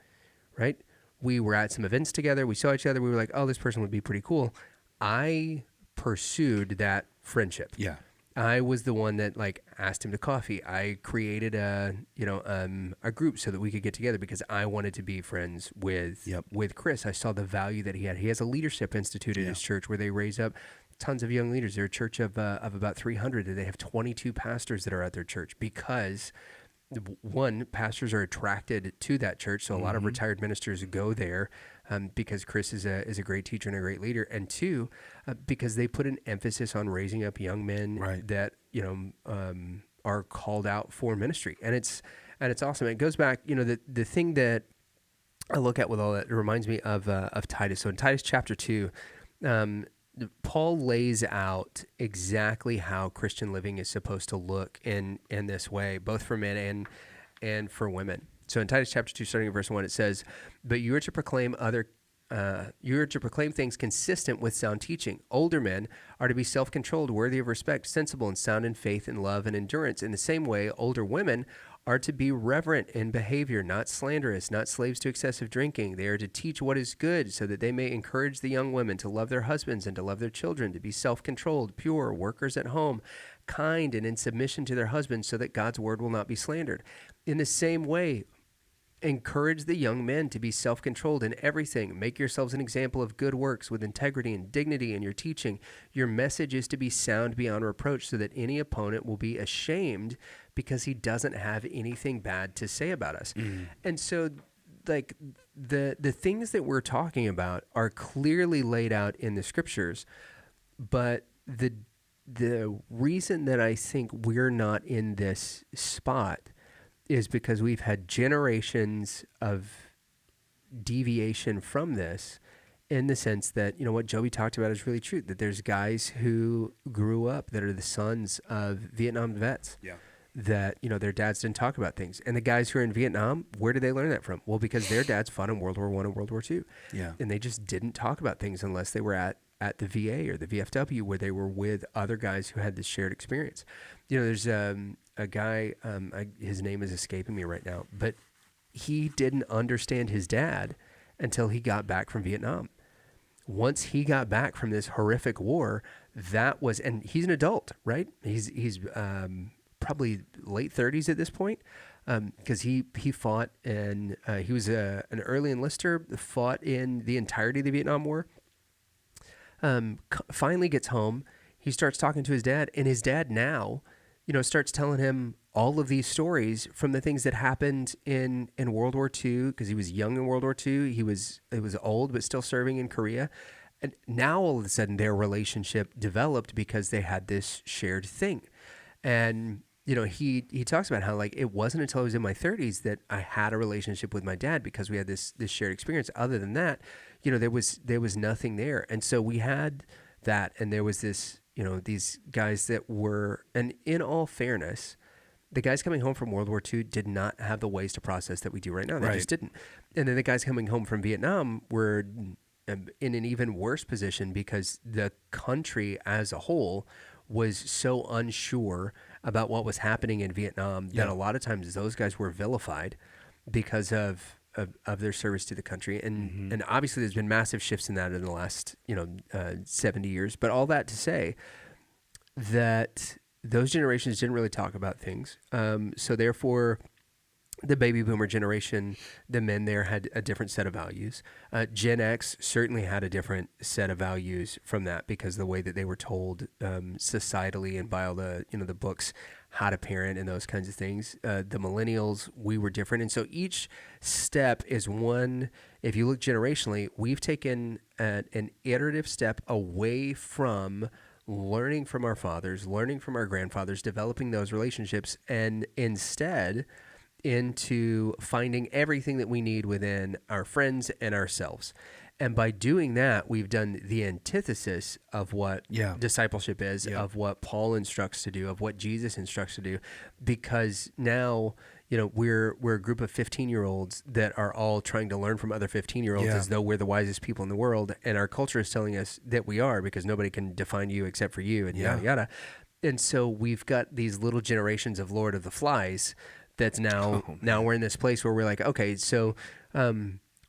right? We were at some events together. We saw each other. We were like, oh, this person would be pretty cool. I pursued that friendship. Yeah. I was the one that asked him to coffee. I created a group so that we could get together because I wanted to be friends with Chris. I saw the value that he had. He has a leadership institute at his church where they raise up tons of young leaders. They're a church of about 300, and they have 22 pastors that are at their church because one, pastors are attracted to that church, so a lot of retired ministers go there because Chris is a great teacher and a great leader, and two, because they put an emphasis on raising up young men that are called out for ministry, and it's awesome. It goes back, the thing that I look at with all that, it reminds me of Titus. So in Titus chapter 2, Paul lays out exactly how Christian living is supposed to look in this way, both for men and for women. So in Titus chapter 2, starting in verse 1, it says, "But you are to proclaim things consistent with sound teaching. Older men are to be self-controlled, worthy of respect, sensible, and sound in faith and love and endurance. In the same way, older women are to be reverent in behavior, not slanderous, not slaves to excessive drinking. They are to teach what is good, so that they may encourage the young women to love their husbands and to love their children, to be self-controlled, pure, workers at home, kind, and in submission to their husbands, so that God's word will not be slandered. In the same way, encourage the young men to be self-controlled in everything. Make yourselves an example of good works with integrity and dignity in your teaching. Your message is to be sound beyond reproach, so that any opponent will be ashamed because he doesn't have anything bad to say about us." And so the things that we're talking about are clearly laid out in the scriptures, but the reason that I think we're not in this spot is because we've had generations of deviation from this, in the sense that, what Joby talked about is really true, that there's guys who grew up that are the sons of Vietnam vets. Yeah. That, their dads didn't talk about things. And the guys who are in Vietnam, where did they learn that from? Well, because their dads fought in World War I and World War II. Yeah. And they just didn't talk about things unless they were at the VA or the VFW, where they were with other guys who had this shared experience. There's a guy, his name is escaping me right now, but he didn't understand his dad until he got back from Vietnam. Once he got back from this horrific war, and he's an adult, right? He's probably late 30s at this point, because he fought, and he was an early enlister, fought in the entirety of the Vietnam War. Finally gets home, he starts talking to his dad, and his dad now, starts telling him all of these stories from the things that happened in World War II, because he was young in World War II. He was old, but still serving in Korea. And now all of a sudden their relationship developed because they had this shared thing. And, he talks about how it wasn't until I was in my 30s that I had a relationship with my dad, because we had this shared experience. Other than that, there was nothing there. And so we had that, and there was this, these guys that were, and in all fairness, the guys coming home from World War II did not have the ways to process that we do right now. They just didn't. And then the guys coming home from Vietnam were in an even worse position, because the country as a whole was so unsure about what was happening in Vietnam that a lot of times those guys were vilified because of their service to the country. And obviously there's been massive shifts in that in the last 70 years. But all that to say that those generations didn't really talk about things. So therefore, the baby boomer generation, the men there had a different set of values. Gen X certainly had a different set of values from that, because the way that they were told societally and by all the the books how to parent and those kinds of things. The millennials, we were different. And so each step is one. If you look generationally, we've taken an iterative step away from learning from our fathers, learning from our grandfathers, developing those relationships, and instead into finding everything that we need within our friends and ourselves. And by doing that, we've done the antithesis of what Yeah. discipleship is, Yeah. of what Paul instructs to do, of what Jesus instructs to do, because now, you know, we're a group of 15-year-olds that are all trying to learn from other 15-year-olds Yeah. as though we're the wisest people in the world, and our culture is telling us that we are, because nobody can define you except for you, and Yeah. yada yada. And so we've got these little generations of Lord of the Flies that's now we're in this place where we're like, okay, so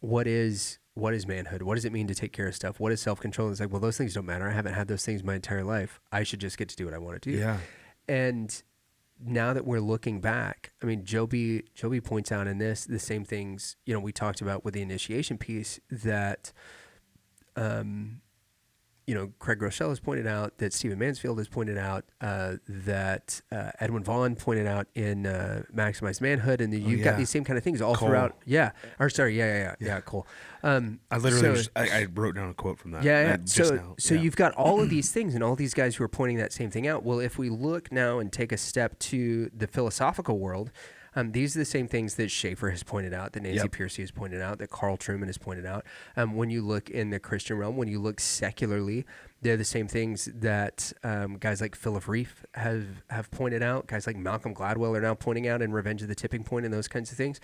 what is manhood? What does it mean to take care of stuff? What is self-control? It's like, well, those things don't matter. I haven't had those things my entire life. I should just get to do what I want to do. Yeah. And now that we're looking back, I mean, Joby points out in this the same things, you know, we talked about with the initiation piece that, you know, Craig Groeschel has pointed out, that Stephen Mansfield has pointed out, that Edwin Vaughn pointed out in Maximized Manhood, and you've got these same kind of things all Cole. throughout. Yeah. Or sorry, yeah, Cole. I literally I wrote down a quote from that. Yeah. Just now. So you've got all of these things and all these guys who are pointing that same thing out. Well, if we look now and take a step to the philosophical world, these are the same things that Schaefer has pointed out, that Nancy Pearcey has pointed out, that Carl Trueman has pointed out. When you look in the Christian realm, when you look secularly, they're the same things that guys like Philip Reef have pointed out. Guys like Malcolm Gladwell are now pointing out in Revenge of the Tipping Point and those kinds of things.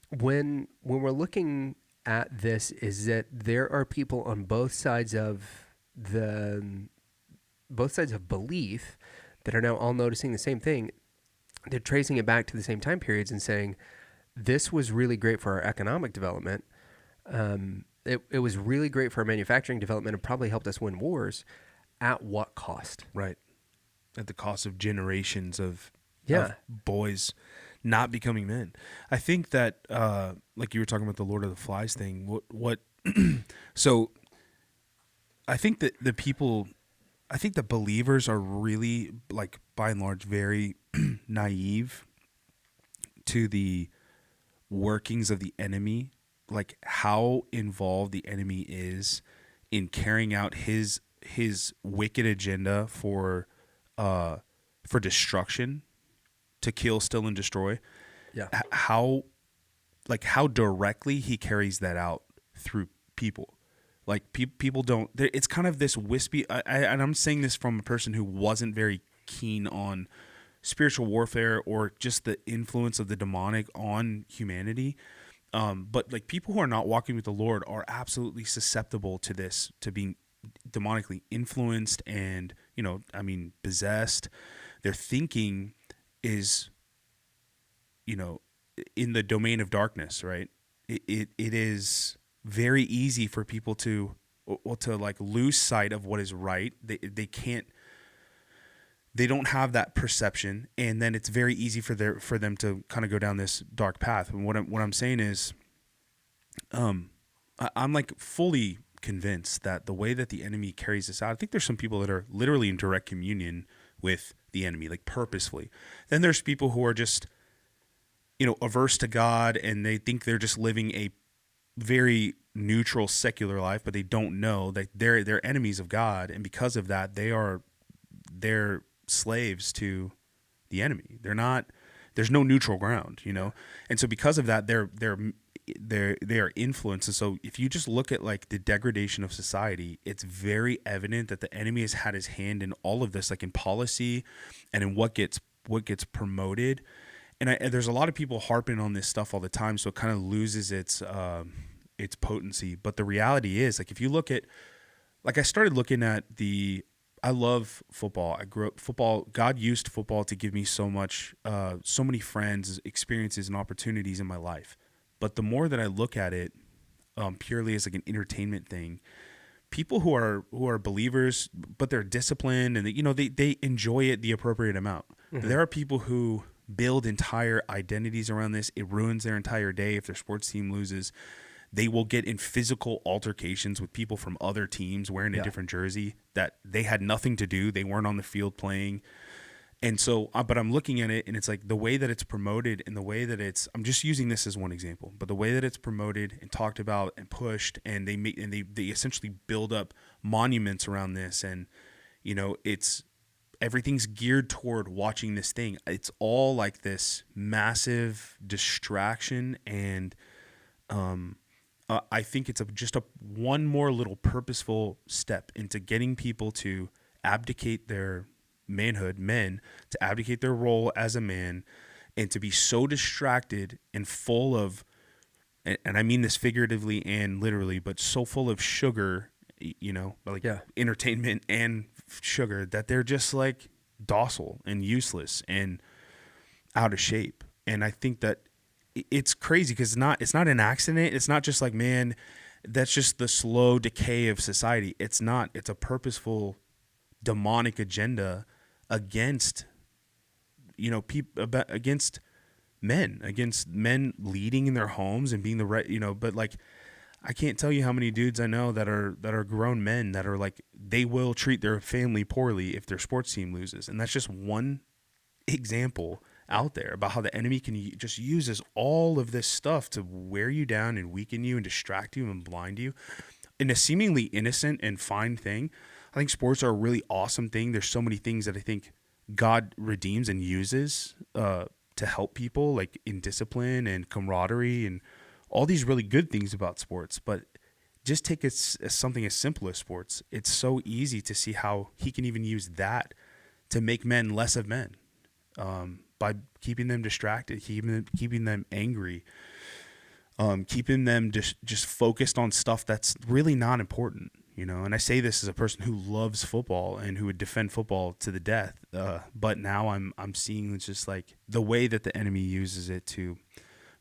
When we're looking at this, is that there are people on both sides of belief that are now all noticing the same thing. They're tracing it back to the same time periods and saying, this was really great for our economic development. It was really great for our manufacturing development and probably helped us win wars. At what cost? Right. At the cost of generations of boys not becoming men. I think that, like you were talking about the Lord of the Flies thing, so I think that I think the believers are really, like, by and large, very naive to the workings of the enemy, like how involved the enemy is in carrying out his wicked agenda for destruction, to kill, steal, and destroy. Yeah. How directly he carries that out through people. Like, people don't. It's kind of this wispy. And I'm saying this from a person who wasn't very keen on spiritual warfare or just the influence of the demonic on humanity. But like, people who are not walking with the Lord are absolutely susceptible to this, to being demonically influenced and, you know, I mean, possessed. Their thinking is, you know, in the domain of darkness, right? It is very easy for people to like lose sight of what is right. They don't have that perception, and then it's very easy for them to kind of go down this dark path. And what I'm saying is, I'm like fully convinced that the way that the enemy carries this out, I think there's some people that are literally in direct communion with the enemy, like purposefully. Then there's people who are just, you know, averse to God, and they think they're just living a very neutral secular life, but they don't know that they're enemies of God, and because of that, they're slaves to the enemy. There's no neutral ground, you know? And so because of that, they are influenced. And so if you just look at like the degradation of society, it's very evident that the enemy has had his hand in all of this, like in policy and in what gets promoted. And there's a lot of people harping on this stuff all the time, so it kind of loses its potency. But the reality is, like, if you look at, like, I started looking at I love football. I grew up football. God used football to give me so many friends, experiences, and opportunities in my life. But the more that I look at it, purely as like an entertainment thing, people who are believers, but they're disciplined and they enjoy it the appropriate amount. Mm-hmm. There are people who build entire identities around this. It ruins their entire day if their sports team loses. They will get in physical altercations with people from other teams wearing a different jersey that they had nothing to do. They weren't on the field playing. And so, but I'm looking at it, and it's like the way that it's promoted and the way that I'm just using this as one example, but the way that it's promoted and talked about and pushed, and they essentially build up monuments around this. And, you know, it's everything's geared toward watching this thing. It's all like this massive distraction, and I think it's just one more little purposeful step into getting people to abdicate their manhood, men to abdicate their role as a man, and to be so distracted and full of, and I mean this figuratively and literally, but so full of sugar, like entertainment and sugar, that they're just like docile and useless and out of shape. And I think that it's crazy because it's not an accident. It's not just like, man, that's just the slow decay of society. It's not. It's a purposeful demonic agenda against against men leading in their homes and being the right, but like, I can't tell you how many dudes I know that are grown men that are like, they will treat their family poorly if their sports team loses. And that's just one example out there about how the enemy just uses all of this stuff to wear you down and weaken you and distract you and blind you in a seemingly innocent and fine thing. I think sports are a really awesome thing. There's so many things that I think God redeems and uses to help people, like in discipline and camaraderie and all these really good things about sports. But just take it as something as simple as sports. It's so easy to see how he can even use that to make men less of men, by keeping them distracted, keeping them angry, keeping them just focused on stuff that's really not important. And I say this as a person who loves football and who would defend football to the death. But now I'm seeing it's just like the way that the enemy uses it to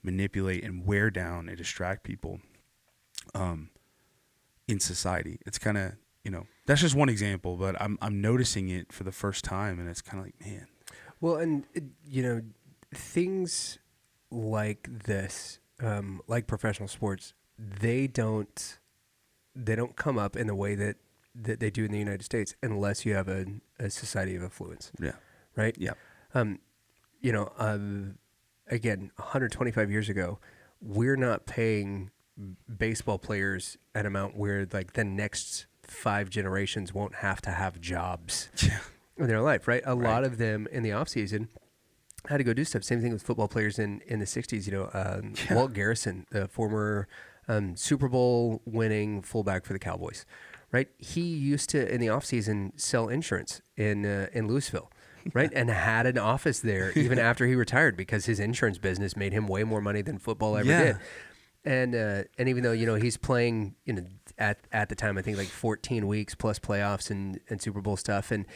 manipulate and wear down and distract people in society. It's kind of, that's just one example, but I'm noticing it for the first time, and it's kind of like, man. Well, and things like this, like professional sports, they don't come up in the way that they do in the United States unless you have a society of affluence. Yeah. Right? Yeah. Again, 125 years ago, we're not paying baseball players an amount where like the next 5 generations won't have to have jobs in their life, right? A lot of them in the off season had to go do stuff. Same thing with football players in the 60s, Walt Garrison, the former Super Bowl winning fullback for the Cowboys, right? He used to, in the offseason, sell insurance in Louisville, right? And had an office there even after he retired because his insurance business made him way more money than football ever did. And even though, he's playing, at the time, I think like 14 weeks plus playoffs and Super Bowl stuff. And,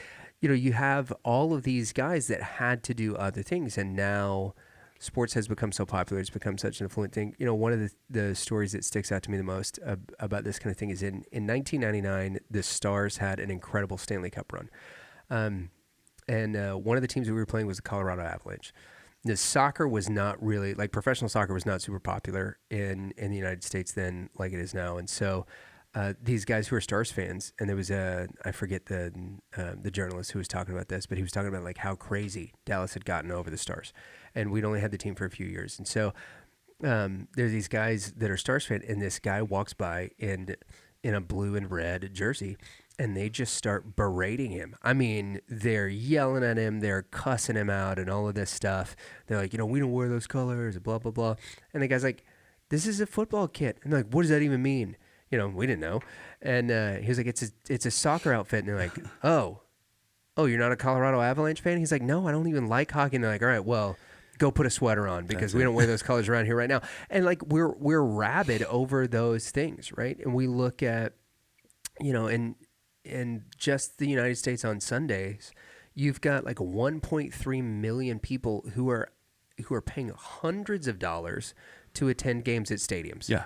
you have all of these guys that had to do other things. And now sports has become so popular. It's become such an affluent thing. One of the stories that sticks out to me the most about this kind of thing is in 1999, the Stars had an incredible Stanley Cup run. And one of the teams that we were playing was the Colorado Avalanche. The soccer was not really, like professional soccer was not super popular in the United States then like it is now. And so these guys who are Stars fans, and there was I forget the journalist who was talking about this, but he was talking about like how crazy Dallas had gotten over the Stars. And we'd only had the team for a few years. And so there's these guys that are Stars fans, and this guy walks by in a blue and red jersey, and they just start berating him. I mean, they're yelling at him, they're cussing him out and all of this stuff. They're like, we don't wear those colors, blah, blah, blah. And the guy's like, this is a football kit. And they're like, what does that even mean? We didn't know. And he was like, it's a soccer outfit. And they're like, oh, you're not a Colorado Avalanche fan? He's like, no, I don't even like hockey. And they're like, all right, well, go put a sweater on because we don't wear those colors around here right now. And like we're rabid over those things, right? And we look at, in just the United States on Sundays, you've got like 1.3 million people who are paying hundreds of dollars to attend games at stadiums. Yeah.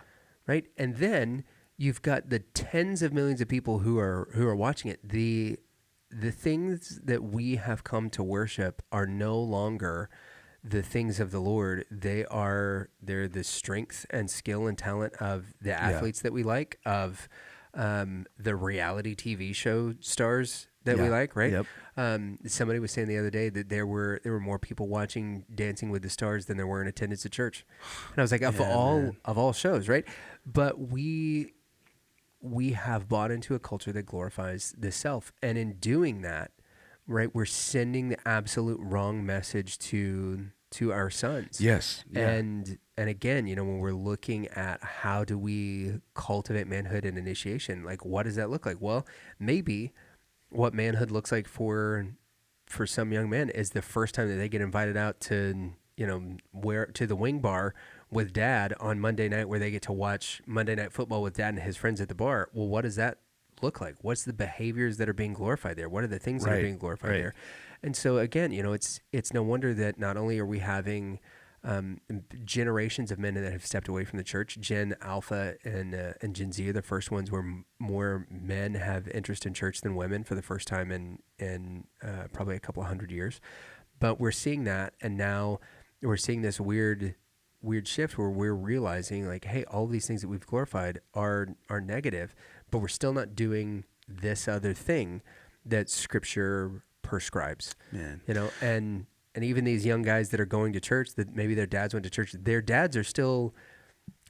Right? And then you've got the tens of millions of people who are watching it. The things that we have come to worship are no longer the things of the Lord. They're the strength and skill and talent of the athletes that we like, of the reality TV show stars that we like, right? Yep. Somebody was saying the other day that there were more people watching Dancing with the Stars than there were in attendance at church. And I was like, of all shows, right? But we have bought into a culture that glorifies the self, and in doing that, right? We're sending the absolute wrong message to our sons. Yes. Yeah. And again, when we're looking at how do we cultivate manhood and initiation, like what does that look like? Well, maybe what manhood looks like for some young men is the first time that they get invited out to, where to the wing bar with dad on Monday night, where they get to watch Monday Night Football with dad and his friends at the bar. Well, what does that look like? What's the behaviors that are being glorified there? What are the things that are being glorified there? And so again, it's no wonder that not only are we having generations of men that have stepped away from the church. Gen Alpha and Gen Z are the first ones where more men have interest in church than women for the first time in probably a couple of 100 years. But we're seeing that, and now we're seeing this weird shift where we're realizing, like, hey, all these things that we've glorified are negative, but we're still not doing this other thing that Scripture prescribes. Man. And even these young guys that are going to church, that maybe their dads went to church, their dads are still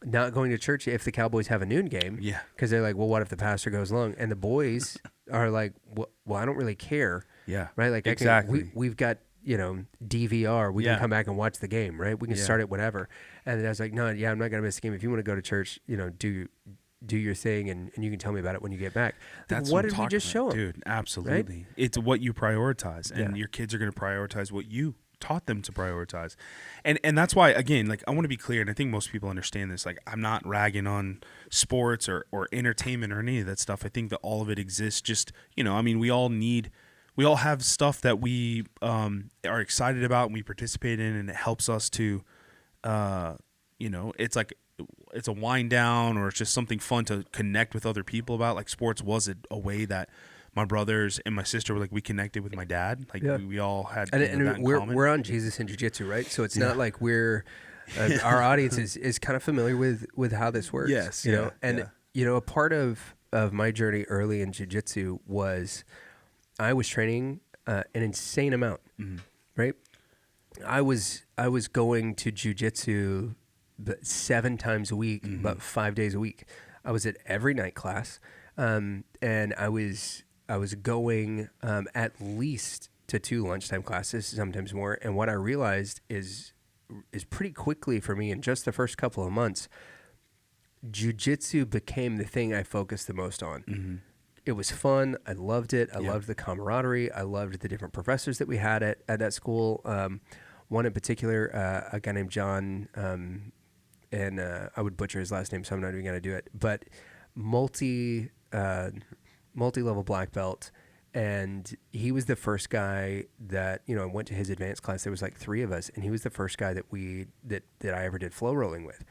not going to church if the Cowboys have a noon game. Yeah. Because they're like, well, what if the pastor goes long? And the boys are like, well, I don't really care. Yeah. Right? Like, exactly. We've got, DVR. We can come back and watch the game, right? We can start it whenever. And the dad's like, no, I'm not going to miss the game. If you want to go to church, do your thing, and you can tell me about it when you get back. That's what did we just show them? Dude, absolutely. Right? It's what you prioritize, and your kids are going to prioritize what you taught them to prioritize. And that's why, again, like, I want to be clear, and I think most people understand this, like, I'm not ragging on sports or entertainment or any of that stuff. I think that all of it exists. Just, we all have stuff that we are excited about and we participate in, and it helps us to, it's like, it's a wind down, or it's just something fun to connect with other people about. Like, sports was a way that my brothers and my sister were, like, we connected with my dad. Like, we all had that in common. We're on Jesus and Jiu-Jitsu, right? So it's not like we're our audience is kind of familiar with how this works. Yes, a part of my journey early in Jiu-Jitsu was I was training an insane amount, right? I was going to Jiu-Jitsu 7 times a week, but 5 days a week. I was at every night class, and I was going at least to 2 lunchtime classes, sometimes more. And what I realized is pretty quickly for me, in just the first couple of months, Jiu-Jitsu became the thing I focused the most on. It was fun. I loved it. I loved the camaraderie. I loved the different professors that we had at that school. One in particular, a guy named John, and I would butcher his last name, so I'm not even going to do it, but multi-level black belt. And he was the first guy that, went to his advanced class. There was like 3 of us, and he was the first guy that I ever did flow rolling with.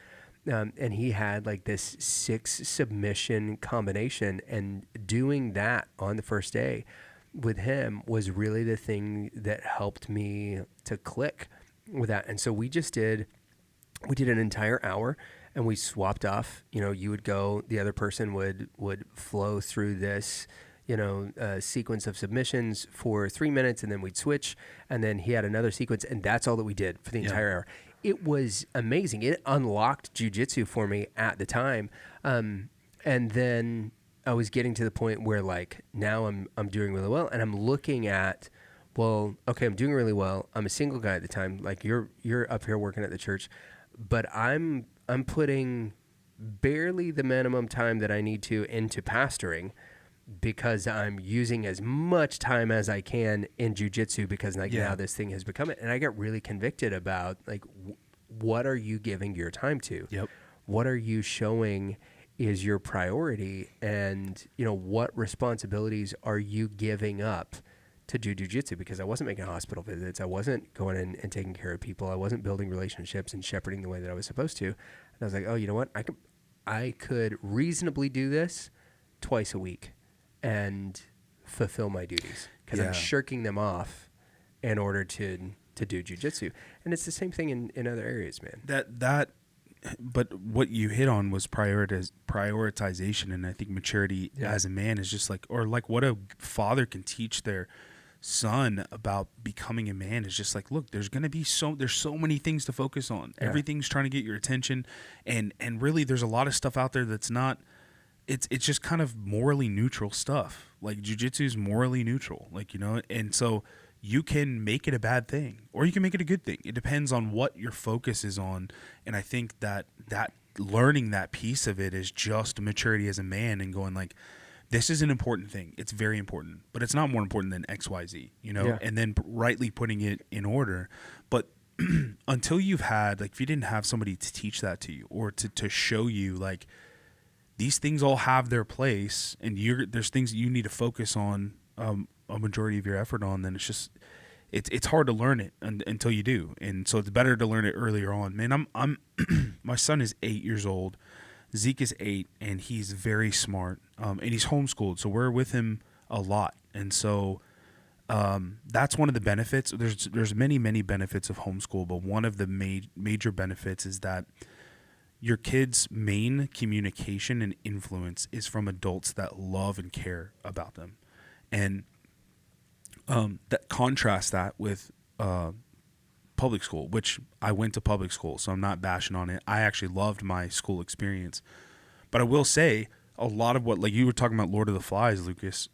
And he had like this 6 submission combination, and doing that on the first day with him was really the thing that helped me to click with that. And so we did an entire hour, and we swapped off. You would go, the other person would flow through this, sequence of submissions for 3 minutes, and then we'd switch, and then he had another sequence, and that's all that we did for the entire hour. It was amazing. It unlocked jiu-jitsu for me at the time. And then I was getting to the point where, like, now I'm doing really well, and I'm looking at, well, okay, I'm doing really well. I'm a single guy at the time. Like, you're up here working at the church, but I'm putting barely the minimum time that I need to into pastoring, because I'm using as much time as I can in jiu-jitsu, because now this thing has become it. And I got really convicted about, like, what are you giving your time to? Yep. What are you showing is your priority? And, what responsibilities are you giving up to do jiu-jitsu? Because I wasn't making hospital visits. I wasn't going in and taking care of people. I wasn't building relationships and shepherding the way that I was supposed to. And I was like, oh, you know what? I could reasonably do this twice a week and fulfill my duties, because I'm shirking them off in order to do jiu-jitsu. And it's the same thing in other areas, man. But what you hit on was prioritization, and I think maturity as a man is just like, or like what a father can teach their son about becoming a man is just like, look, there's so many things to focus on. Everything's trying to get your attention, and really there's a lot of stuff out there that's not it's just kind of morally neutral stuff. Like jiu-jitsu is morally neutral, like, you know, and so you can make it a bad thing or you can make it a good thing. It depends on what your focus is on. And I think that learning that piece of it is just maturity as a man and going like, this is an important thing. It's very important, but it's not more important than XYZ, you know, Yeah. and then rightly putting it in order. But until you've had, like, if you didn't have somebody to teach that to you or to show you, like, these things all have their place and there's things that you need to focus on a majority of your effort on, then it's hard to learn it until you do. And so it's better to learn it earlier on. Man, I'm my son is 8 years old. Zeke is 8 and he's very smart. And he's homeschooled. So we're with him a lot. And so that's one of the benefits. There's many, many benefits of homeschool, but one of the major benefits is that your kid's main communication and influence is from adults that love and care about them. And that contrast that with public school, which I went to public school, so I'm not bashing on it. I actually loved my school experience. But I will say a lot of what, like you were talking about Lord of the Flies, Lucas,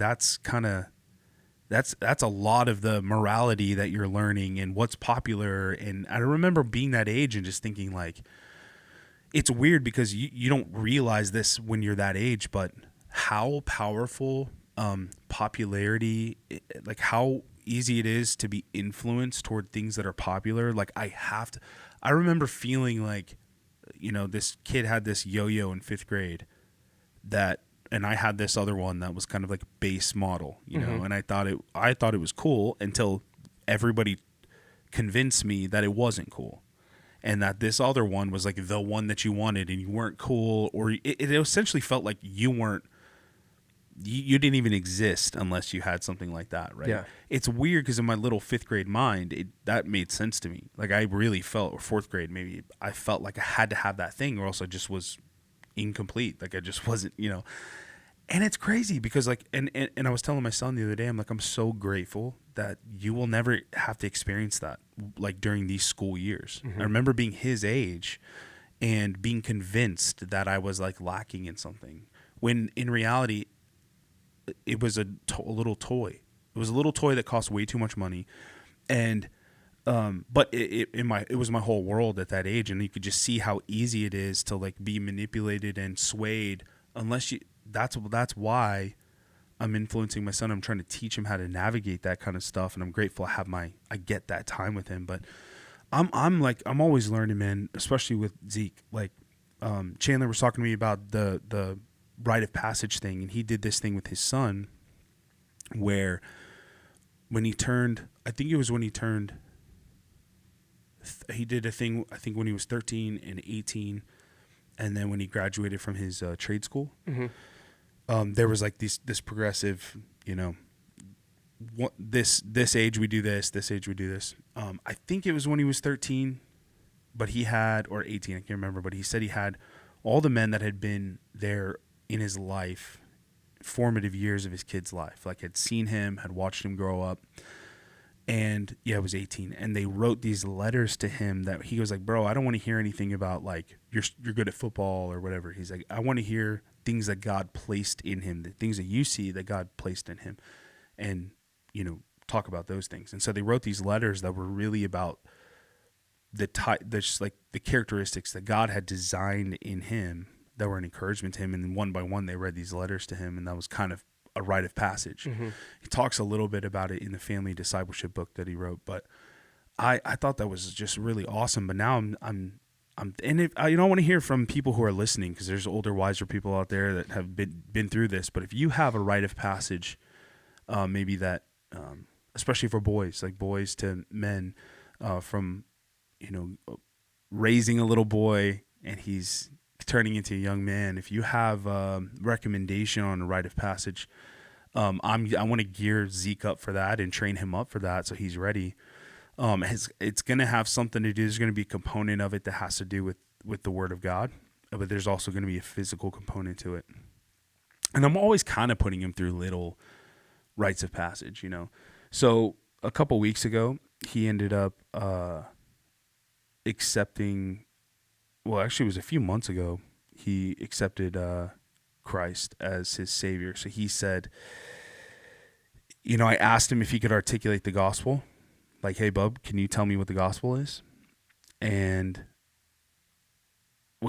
that's a lot of the morality that you're learning and what's popular. And I remember being that age and just thinking like, it's weird because you don't realize this when you're that age, but how powerful popularity, like how easy it is to be influenced toward things that are popular. Like I remember feeling like, you know, this kid had this yo-yo in 5th grade and I had this other one that was kind of like base model, you know, and I thought it was cool until everybody convinced me that it wasn't cool. And that this other one was like the one that you wanted and you weren't cool, or it essentially felt like you didn't even exist unless you had something like that, right? Yeah. It's weird because in my little 5th grade mind, that made sense to me. Like I really felt, or 4th grade maybe, I felt like I had to have that thing or else I just was incomplete. Like I just wasn't, you know. And it's crazy because like, and I was telling my son the other day, I'm like, I'm so grateful that you will never have to experience that like during these school years. I remember being his age and being convinced that I was like lacking in something when in reality it was a little toy. It was a little toy that cost way too much money. And, but it was my whole world at that age. And you could just see how easy it is to like be manipulated and swayed unless that's why I'm influencing my son. I'm trying to teach him how to navigate that kind of stuff. And I'm grateful I get that time with him, but I'm always learning, man, especially with Zeke. Like, Chandler was talking to me about the rite of passage thing. And he did this thing with his son where when he turned, he did a thing, I think when he was 13 and 18. And then when he graduated from his trade school, there was like this progressive, you know, this age we do this age we do this. I think it was when he was 13, but he had, or 18, I can't remember, but he said he had all the men that had been there in his life, formative years of his kid's life, like had seen him, had watched him grow up. And yeah, it was 18. And they wrote these letters to him that he was like, bro, I don't want to hear anything about like, you're good at football or whatever. He's like, I want to hear things that God placed in him, the things that you see that God placed in him, and, you know, talk about those things. And so they wrote these letters that were really about just like the characteristics that God had designed in him that were an encouragement to him. And then one by one, they read these letters to him. And that was kind of a rite of passage. He talks a little bit about it in the family discipleship book that he wrote, but I thought that was just really awesome. But now I'm and if I want to hear from people who are listening, because there's older, wiser people out there that have been through this. But if you have a rite of passage, maybe that, especially for boys, like boys to men, from, you know, raising a little boy and he's turning into a young man. If you have a recommendation on a rite of passage, I want to gear Zeke up for that and train him up for that so he's ready. It's going to have something to do. There's going to be a component of it that has to do with the Word of God, but there's also going to be a physical component to it. And I'm always kind of putting him through little rites of passage, you know. So a couple weeks ago, he ended up accepting. Well, actually, it was a few months ago. He accepted Christ as his Savior. So he said, I asked him if he could articulate the gospel. Like, hey, bub, can you tell me what the gospel is? And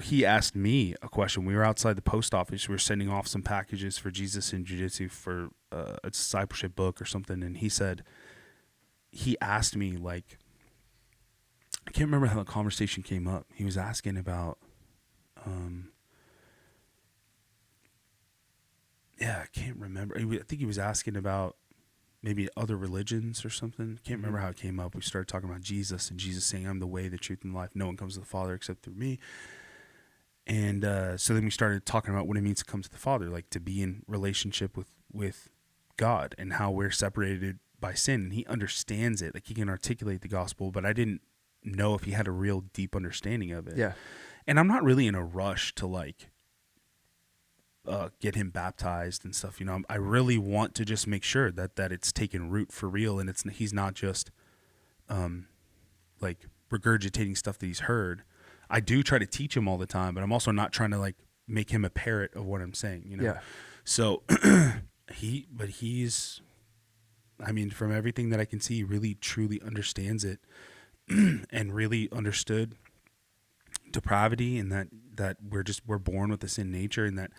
he asked me a question. We were outside the post office. We were sending off some packages for Jesus and Jiu-Jitsu for a discipleship book or something. And he asked me, like, I can't remember how the conversation came up. He was asking about, I can't remember. I think he was asking about maybe other religions or something. Can't remember how it came up. We started talking about Jesus and Jesus saying, I'm the way, the truth, and the life. No one comes to the Father except through me. And so then we started talking about what it means to come to the Father, like to be in relationship with God and how we're separated by sin. And he understands it. Like he can articulate the gospel, but I didn't know if he had a real deep understanding of it. Yeah. And I'm not really in a rush to like get him baptized and stuff. I really want to just make sure that it's taken root for real, and he's not just like regurgitating stuff that he's heard. I do try to teach him all the time, but I'm also not trying to like make him a parrot of what I'm saying. Yeah. So he's, I mean, from everything that I can see, he really truly understands it and really understood depravity, and that we're born with a sin nature, and that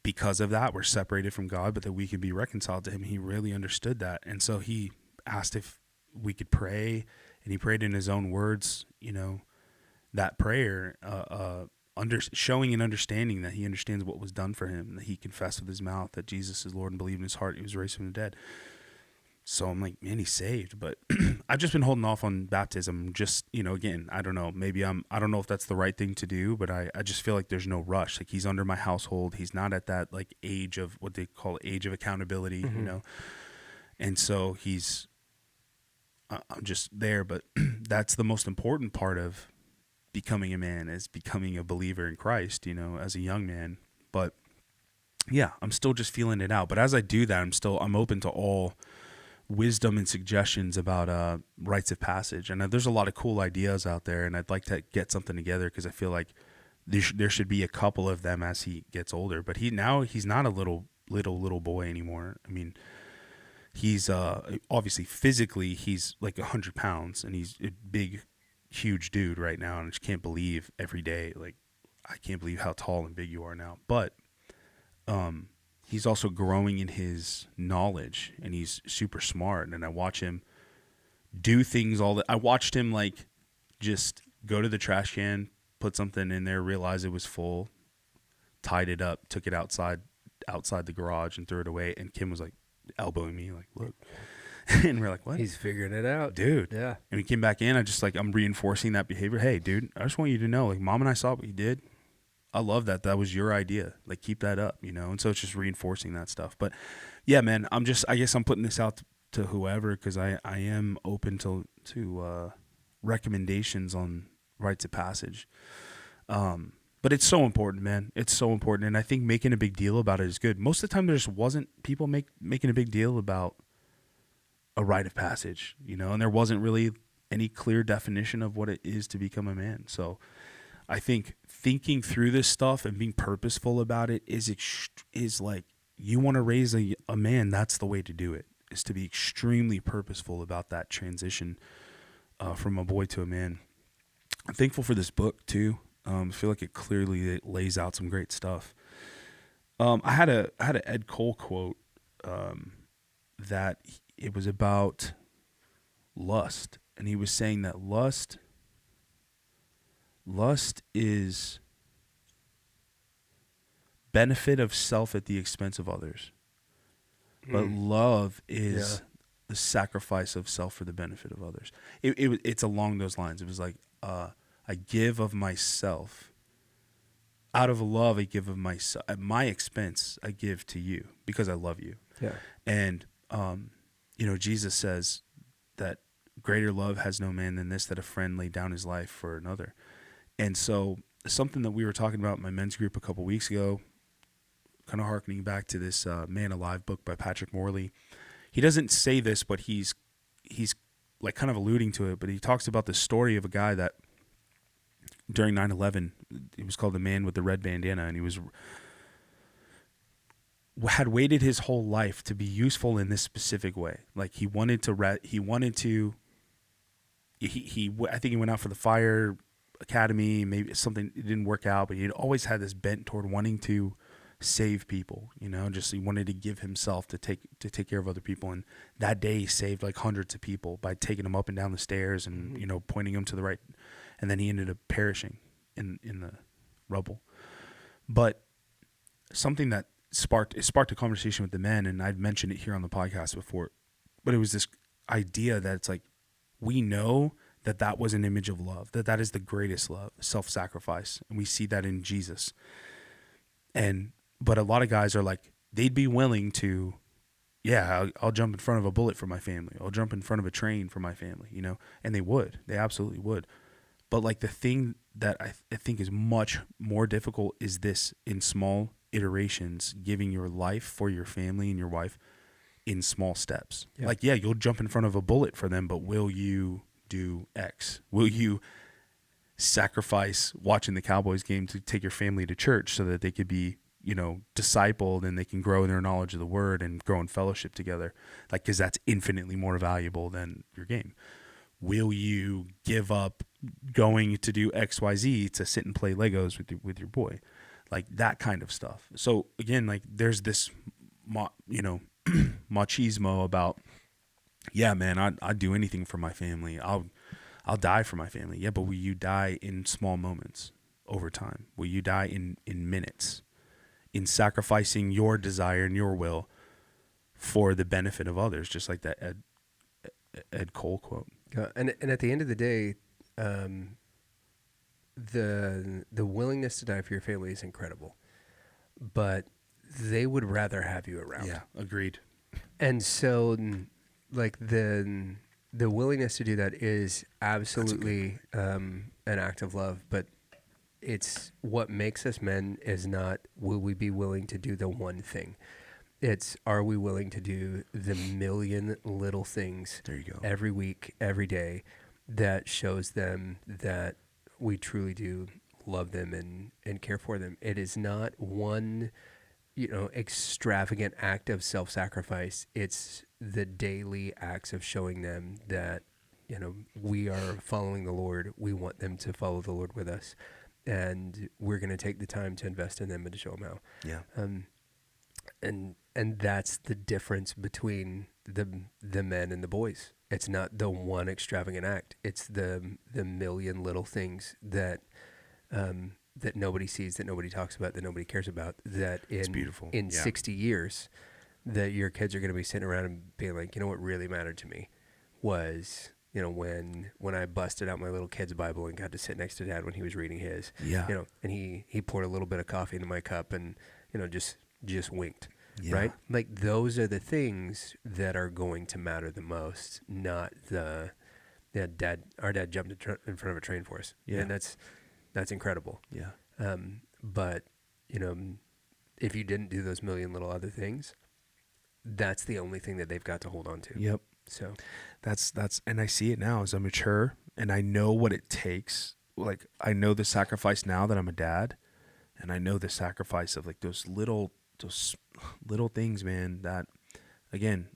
because of that we're separated from God, but that we can be reconciled to him. He really understood that. And so he asked if we could pray, and he prayed in his own words, that prayer, showing and understanding that he understands what was done for him, that he confessed with his mouth that Jesus is Lord and believed in his heart he was raised from the dead. So I'm like, man, he's saved. But I've just been holding off on baptism. Just, again, I don't know. Maybe I don't know if that's the right thing to do, but I just feel like there's no rush. Like he's under my household. He's not at that like age of what they call age of accountability, And so I'm just there. But that's the most important part of becoming a man, is becoming a believer in Christ, as a young man. But yeah, I'm still just feeling it out. But as I do that, I'm open to all wisdom and suggestions about rites of passage. And there's a lot of cool ideas out there, and I'd like to get something together, because I feel like there should be a couple of them as he gets older. But he's not a little boy anymore. I mean, he's obviously physically he's like 100 pounds, and he's a big, huge dude right now, and I just can't believe every day, like, I can't believe how tall and big you are now. But he's also growing in his knowledge, and he's super smart. And I watch him do things I watched him like just go to the trash can, put something in there, realize it was full, tied it up, took it outside the garage and threw it away. And Kim was like elbowing me, like, look. And we're like, what? He's figuring it out. Dude. Yeah. And we came back in. I'm reinforcing that behavior. Hey, dude, I just want you to know, like, Mom and I saw what you did. I love that. That was your idea. Like, keep that up, And so it's just reinforcing that stuff. But yeah, man, I guess I'm putting this out to whoever, because I am open to recommendations on rites of passage. But it's so important, man. It's so important. And I think making a big deal about it is good. Most of the time there just wasn't people making a big deal about a rite of passage, and there wasn't really any clear definition of what it is to become a man. So I think thinking through this stuff and being purposeful about it is like, you want to raise a man, that's the way to do it, is to be extremely purposeful about that transition from a boy to a man. I'm thankful for this book too. I feel like it clearly lays out some great stuff. I had a Ed Cole quote that it was about lust, and he was saying that lust is benefit of self at the expense of others, but love is the sacrifice of self for the benefit of others. It's along those lines. It was like, I give of myself. Out of love, I give of myself. At my expense, I give to you because I love you. Yeah. And, Jesus says that greater love has no man than this, that a friend laid down his life for another. And so something that we were talking about in my men's group a couple weeks ago, kind of hearkening back to this Man Alive book by Patrick Morley. He doesn't say this, but he's like kind of alluding to it, but he talks about the story of a guy that during 9/11, he was called the Man with the Red Bandana, and he was had waited his whole life to be useful in this specific way. Like he wanted to, I think he went out for the fire academy, maybe something, it didn't work out, but he had always had this bent toward wanting to save people, just he wanted to give himself to take care of other people. And that day he saved like hundreds of people by taking them up and down the stairs and, pointing them to the right. And then he ended up perishing in the rubble. But something that sparked a conversation with the men, and I've mentioned it here on the podcast before, but it was this idea that it's like, we know that was an image of love, that is the greatest love, self-sacrifice. And we see that in Jesus. But a lot of guys are like, they'd be willing to, I'll jump in front of a bullet for my family. I'll jump in front of a train for my family, and they absolutely would. But like the thing that I think is much more difficult is this, in small iterations, giving your life for your family and your wife in small steps. Yeah. Like, you'll jump in front of a bullet for them, but will you do X? Will you sacrifice watching the Cowboys game to take your family to church so that they could be, discipled and they can grow in their knowledge of the word and grow in fellowship together? Like, because that's infinitely more valuable than your game. Will you give up going to do XYZ to sit and play Legos with your boy? Like that kind of stuff. So again, like there's this, machismo about, man, I'd do anything for my family. I'll die for my family. Yeah, but will you die in small moments over time? Will you die in minutes, in sacrificing your desire and your will for the benefit of others? Just like that Ed Cole quote. And at the end of the day, the willingness to die for your family is incredible, but they would rather have you around. Yeah, agreed. And so, like the willingness to do that is absolutely an act of love, but it's what makes us men is not, will we be willing to do the one thing? It's, are we willing to do the million little things there you go. Every week, every day, that shows them that we truly do love them and care for them. It is not one, extravagant act of self-sacrifice. It's the daily acts of showing them that, we are following the Lord. We want them to follow the Lord with us. And we're going to take the time to invest in them and to show them how. Yeah. And that's the difference between the men and the boys. It's not the one extravagant act. It's the million little things that that nobody sees, that nobody talks about, that nobody cares about. That in 60 years, that your kids are going to be sitting around and being like, what really mattered to me was, when I busted out my little kid's Bible and got to sit next to Dad when he was reading his. Yeah. And he poured a little bit of coffee into my cup and just winked. Yeah. Right? Like those are the things that are going to matter the most, not our dad jumped in front of a train for us. Yeah. And that's incredible. Yeah. But if you didn't do those million little other things, that's the only thing that they've got to hold on to. Yep. So that's, and I see it now as I mature and I know what it takes. Like I know the sacrifice now that I'm a dad, and I know the sacrifice of like those little things, man, that again,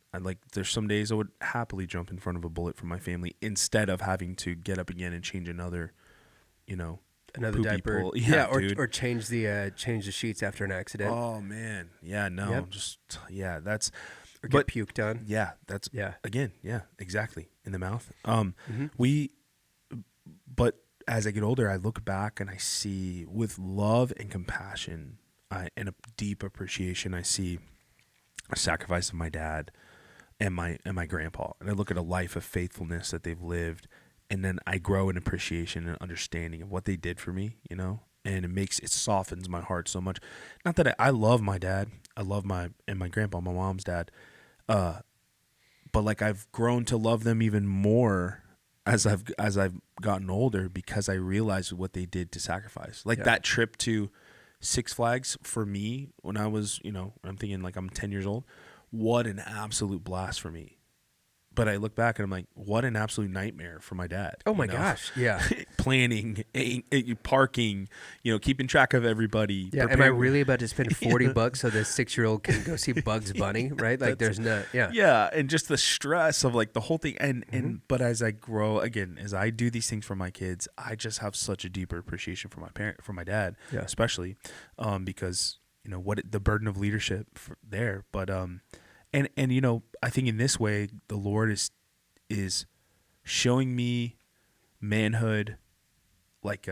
there's some days I would happily jump in front of a bullet for my family instead of having to get up again and change another diaper. Yeah, or change the sheets after an accident. Oh man. Yeah, no. Yep. That's or get puked on. Yeah, that's again, yeah, exactly. In the mouth. But as I get older, I look back and I see with love and compassion and a deep appreciation, I see a sacrifice of my dad and my grandpa. And I look at a life of faithfulness that they've lived, and then I grow in appreciation and understanding of what they did for me, and it softens my heart so much. Not that I love my dad. I love my grandpa, my mom's dad. But like I've grown to love them even more as I've gotten older, because I realized what they did to sacrifice. Like that trip to Six Flags for me when I was, I'm thinking like I'm 10 years old, what an absolute blast for me. But I look back and I'm like, what an absolute nightmare for my dad. Oh my gosh. Yeah. Planning, parking, keeping track of everybody. Yeah. Am I really about to spend $40 so this 6-year-old can go see Bugs Bunny? Right. Like there's no, yeah. Yeah. And just the stress of like the whole thing. But as I grow again, as I do these things for my kids, I just have such a deeper appreciation for my dad, especially, because what the burden of leadership there. But, And I think in this way, the Lord is showing me manhood like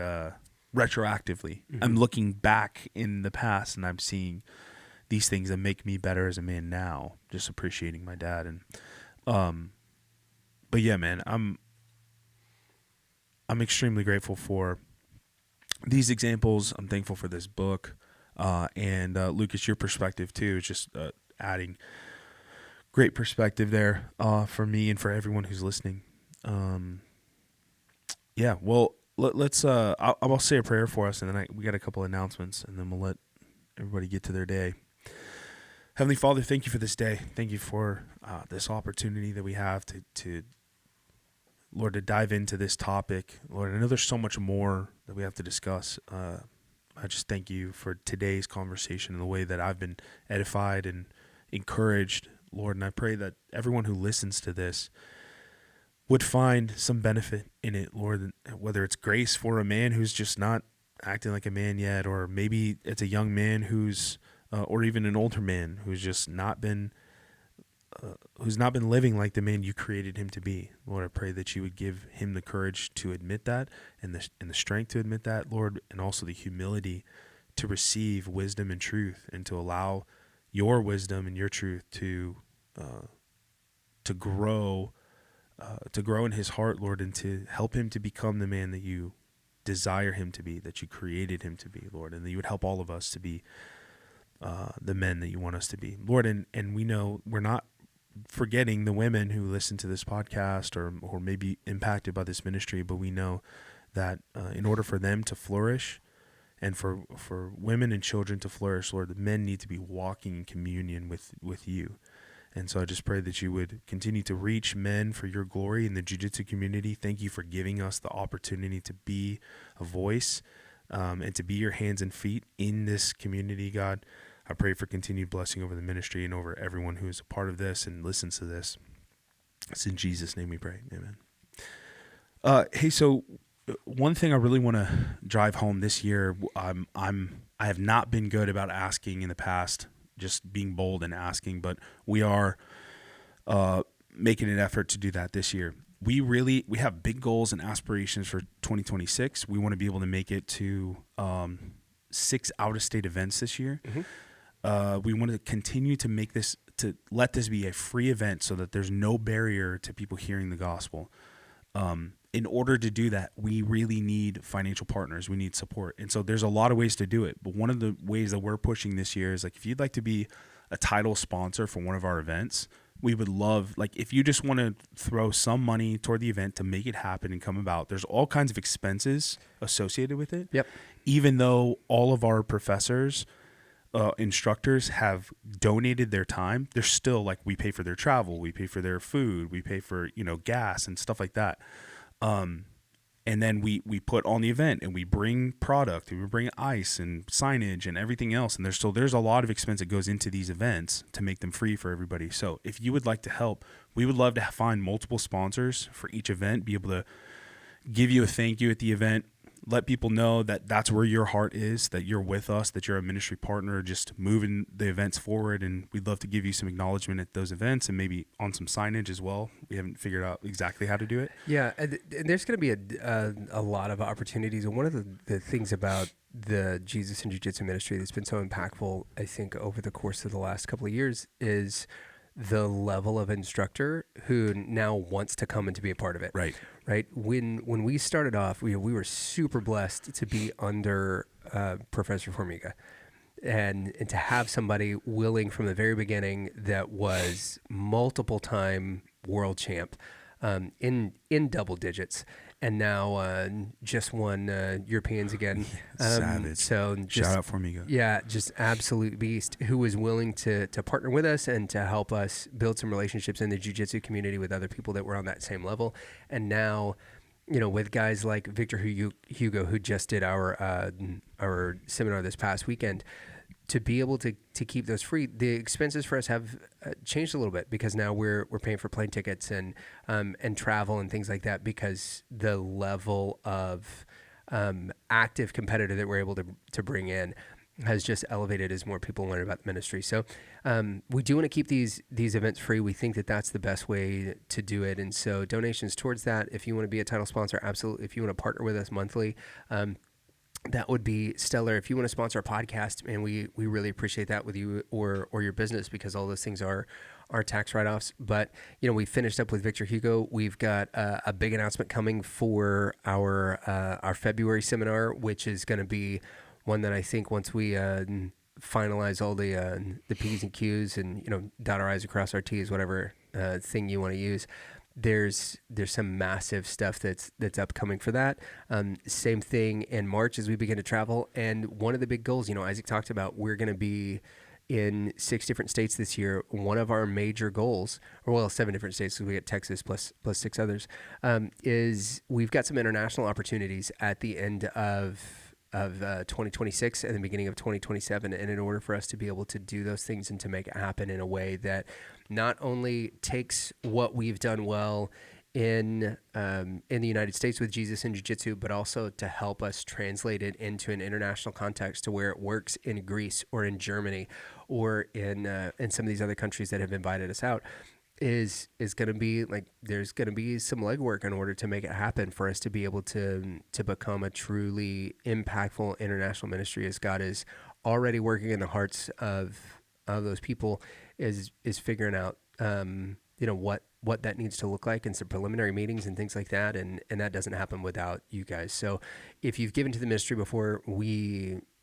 retroactively. Mm-hmm. I'm looking back in the past and I'm seeing these things that make me better as a man now, just appreciating my dad. And but yeah, man, I'm extremely grateful for these examples. I'm thankful for this book. And Lucas, your perspective too is just adding great perspective there for me and for everyone who's listening. Well, let's. I'll say a prayer for us, and then we got a couple announcements, and then we'll let everybody get to their day. Heavenly Father, thank you for this day. Thank you for this opportunity that we have to Lord, to dive into this topic. Lord, I know there's so much more that we have to discuss. I just thank you for today's conversation and the way that I've been edified and encouraged, Lord, and I pray that everyone who listens to this would find some benefit in it, Lord, whether it's grace for a man who's just not acting like a man yet, or maybe it's a young man who's, or even an older man who's just not been living like the man you created him to be. Lord, I pray that you would give him the courage to admit that and the strength to admit that, Lord, and also the humility to receive wisdom and truth and to allow your wisdom and your truth to grow in his heart, Lord, and to help him to become the man that you desire him to be, that you created him to be, Lord, and that you would help all of us to be the men that you want us to be, Lord. And we know we're not forgetting the women who listen to this podcast or may be impacted by this ministry, but we know that in order for them to flourish, and for women and children to flourish, Lord, the men need to be walking in communion with you. And so I just pray that you would continue to reach men for your glory in the Jiu-Jitsu community. Thank you for giving us the opportunity to be a voice and to be your hands and feet in this community, God. I pray for continued blessing over the ministry and over everyone who is a part of this and listens to this. It's in Jesus' name we pray. Amen. Hey, so one thing I really want to drive home this year, I have not been good about asking in the past, just being bold and asking, but we are making an effort to do that this year. We have big goals and aspirations for 2026. We want to be able to make it to 6 out-of-state events this year. Mm-hmm. We want to continue to let this be a free event so that there's no barrier to people hearing the gospel. In order to do that, we really need financial partners. We need support. And so there's a lot of ways to do it. But one of the ways that we're pushing this year is, like, if you'd like to be a title sponsor for one of our events, we would love, like, if you just want to throw some money toward the event to make it happen and come about, there's all kinds of expenses associated with it. Yep. Even though all of our professors, instructors have donated their time, they're still, like, we pay for their travel, we pay for their food, we pay for, gas and stuff like that. And then we put on the event and we bring product and we bring ice and signage and everything else. And there's a lot of expense that goes into these events to make them free for everybody. So if you would like to help, we would love to find multiple sponsors for each event, be able to give you a thank you at the event, let people know that that's where your heart is, that you're with us, that you're a ministry partner, just moving the events forward. And we'd love to give you some acknowledgement at those events and maybe on some signage as well. We haven't figured out exactly how to do it. Yeah, and there's going to be a lot of opportunities. And one of the things about the Jesus and Jiu-Jitsu ministry that's been so impactful, I think, over the course of the last couple of years is the level of instructor who now wants to come and to be a part of it. Right. When we started off, we were super blessed to be under Professor Formiga, and to have somebody willing from the very beginning that was multiple time world champ in double digits, and now just won Europeans again. Savage. So just, shout out Formiga. Yeah, just absolute beast who was willing to partner with us and to help us build some relationships in the jiu-jitsu community with other people that were on that same level. And now, with guys like Victor Hugo, who just did our seminar this past weekend, to be able to keep those free, the expenses for us have changed a little bit, because now we're paying for plane tickets and travel and things like that, because the level of active competitor that we're able to bring in has just elevated as more people learn about the ministry. So we do want to keep these events free. We think that that's the best way to do it. And so donations towards that, if you want to be a title sponsor, absolutely. If you want to partner with us monthly, that would be stellar. If you want to sponsor our podcast, and we really appreciate that with you or your business, because all those things are tax write-offs. But, we finished up with Victor Hugo. We've got a big announcement coming for our February seminar, which is going to be one that I think once we finalize all the P's and Q's and, dot our I's, across our T's, whatever thing you want to use, there's some massive stuff that's upcoming for that. Same thing in March as we begin to travel. And one of the big goals, Isaac talked about, we're going to be in 6 different states this year. One of our major goals, 7 different states, because we get Texas plus 6 others, is we've got some international opportunities at the end of 2026 and the beginning of 2027. And in order for us to be able to do those things and to make it happen in a way that not only takes what we've done well in the United States with Jesus and Jiu-Jitsu, but also to help us translate it into an international context to where it works in Greece or in Germany or in some of these other countries that have invited us out, is going to be like, there's going to be some legwork in order to make it happen for us to be able to become a truly impactful international ministry, as God is already working in the hearts of those people, is figuring out what that needs to look like, and some preliminary meetings and things like that, and that doesn't happen without you guys. So if you've given to the ministry before,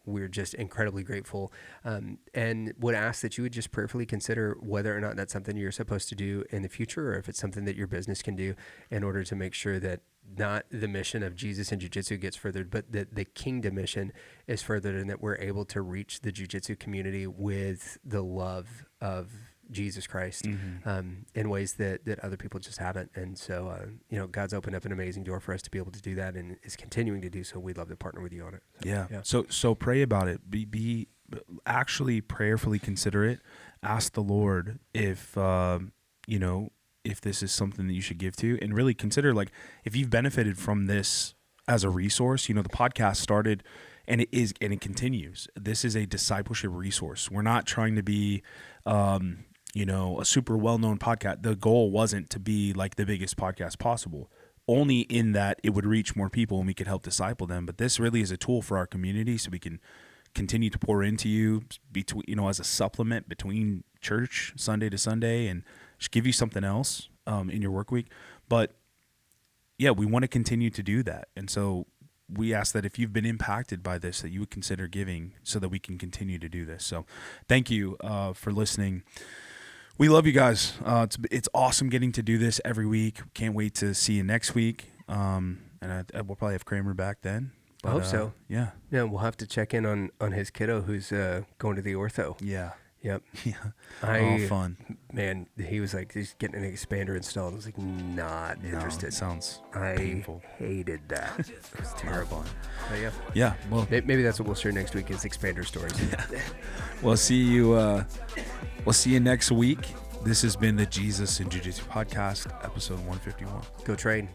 we're just incredibly grateful, and would ask that you would just prayerfully consider whether or not that's something you're supposed to do in the future, or if it's something that your business can do in order to make sure that not the mission of Jesus and Jiu-Jitsu gets furthered, but that the kingdom mission is furthered, and that we're able to reach the Jiu-Jitsu community with the love of Jesus Christ, in ways that other people just haven't. And so, God's opened up an amazing door for us to be able to do that, and is continuing to do so. We'd love to partner with you on it. Yeah. So pray about it. Be actually prayerfully consider it. Ask the Lord if this is something that you should give to, and really consider, like, if you've benefited from this as a resource. The podcast started, and it continues. This is a discipleship resource. We're not trying to be a super well-known podcast. The goal wasn't to be like the biggest podcast possible, only in that it would reach more people and we could help disciple them. But this really is a tool for our community, so we can continue to pour into you between, as a supplement between church Sunday to Sunday, and just give you something else in your work week. But yeah, we want to continue to do that. And so we ask that if you've been impacted by this, that you would consider giving, so that we can continue to do this. So thank you for listening. We love you guys. It's awesome getting to do this every week. Can't wait to see you next week. And we'll probably have Kramer back then. But, I hope so. Yeah. Yeah, we'll have to check in on his kiddo who's going to the ortho. Yeah. Yep. Yeah. Fun. Man, he was like, he's getting an expander installed. I was like, not interested. It sounds I painful. hated that. It was terrible. But yeah. Yeah. Well, maybe that's what we'll share next week, is expander stories. Yeah. We'll see you next week. This has been the Jesus and Jiu-Jitsu podcast, episode 151. Go train.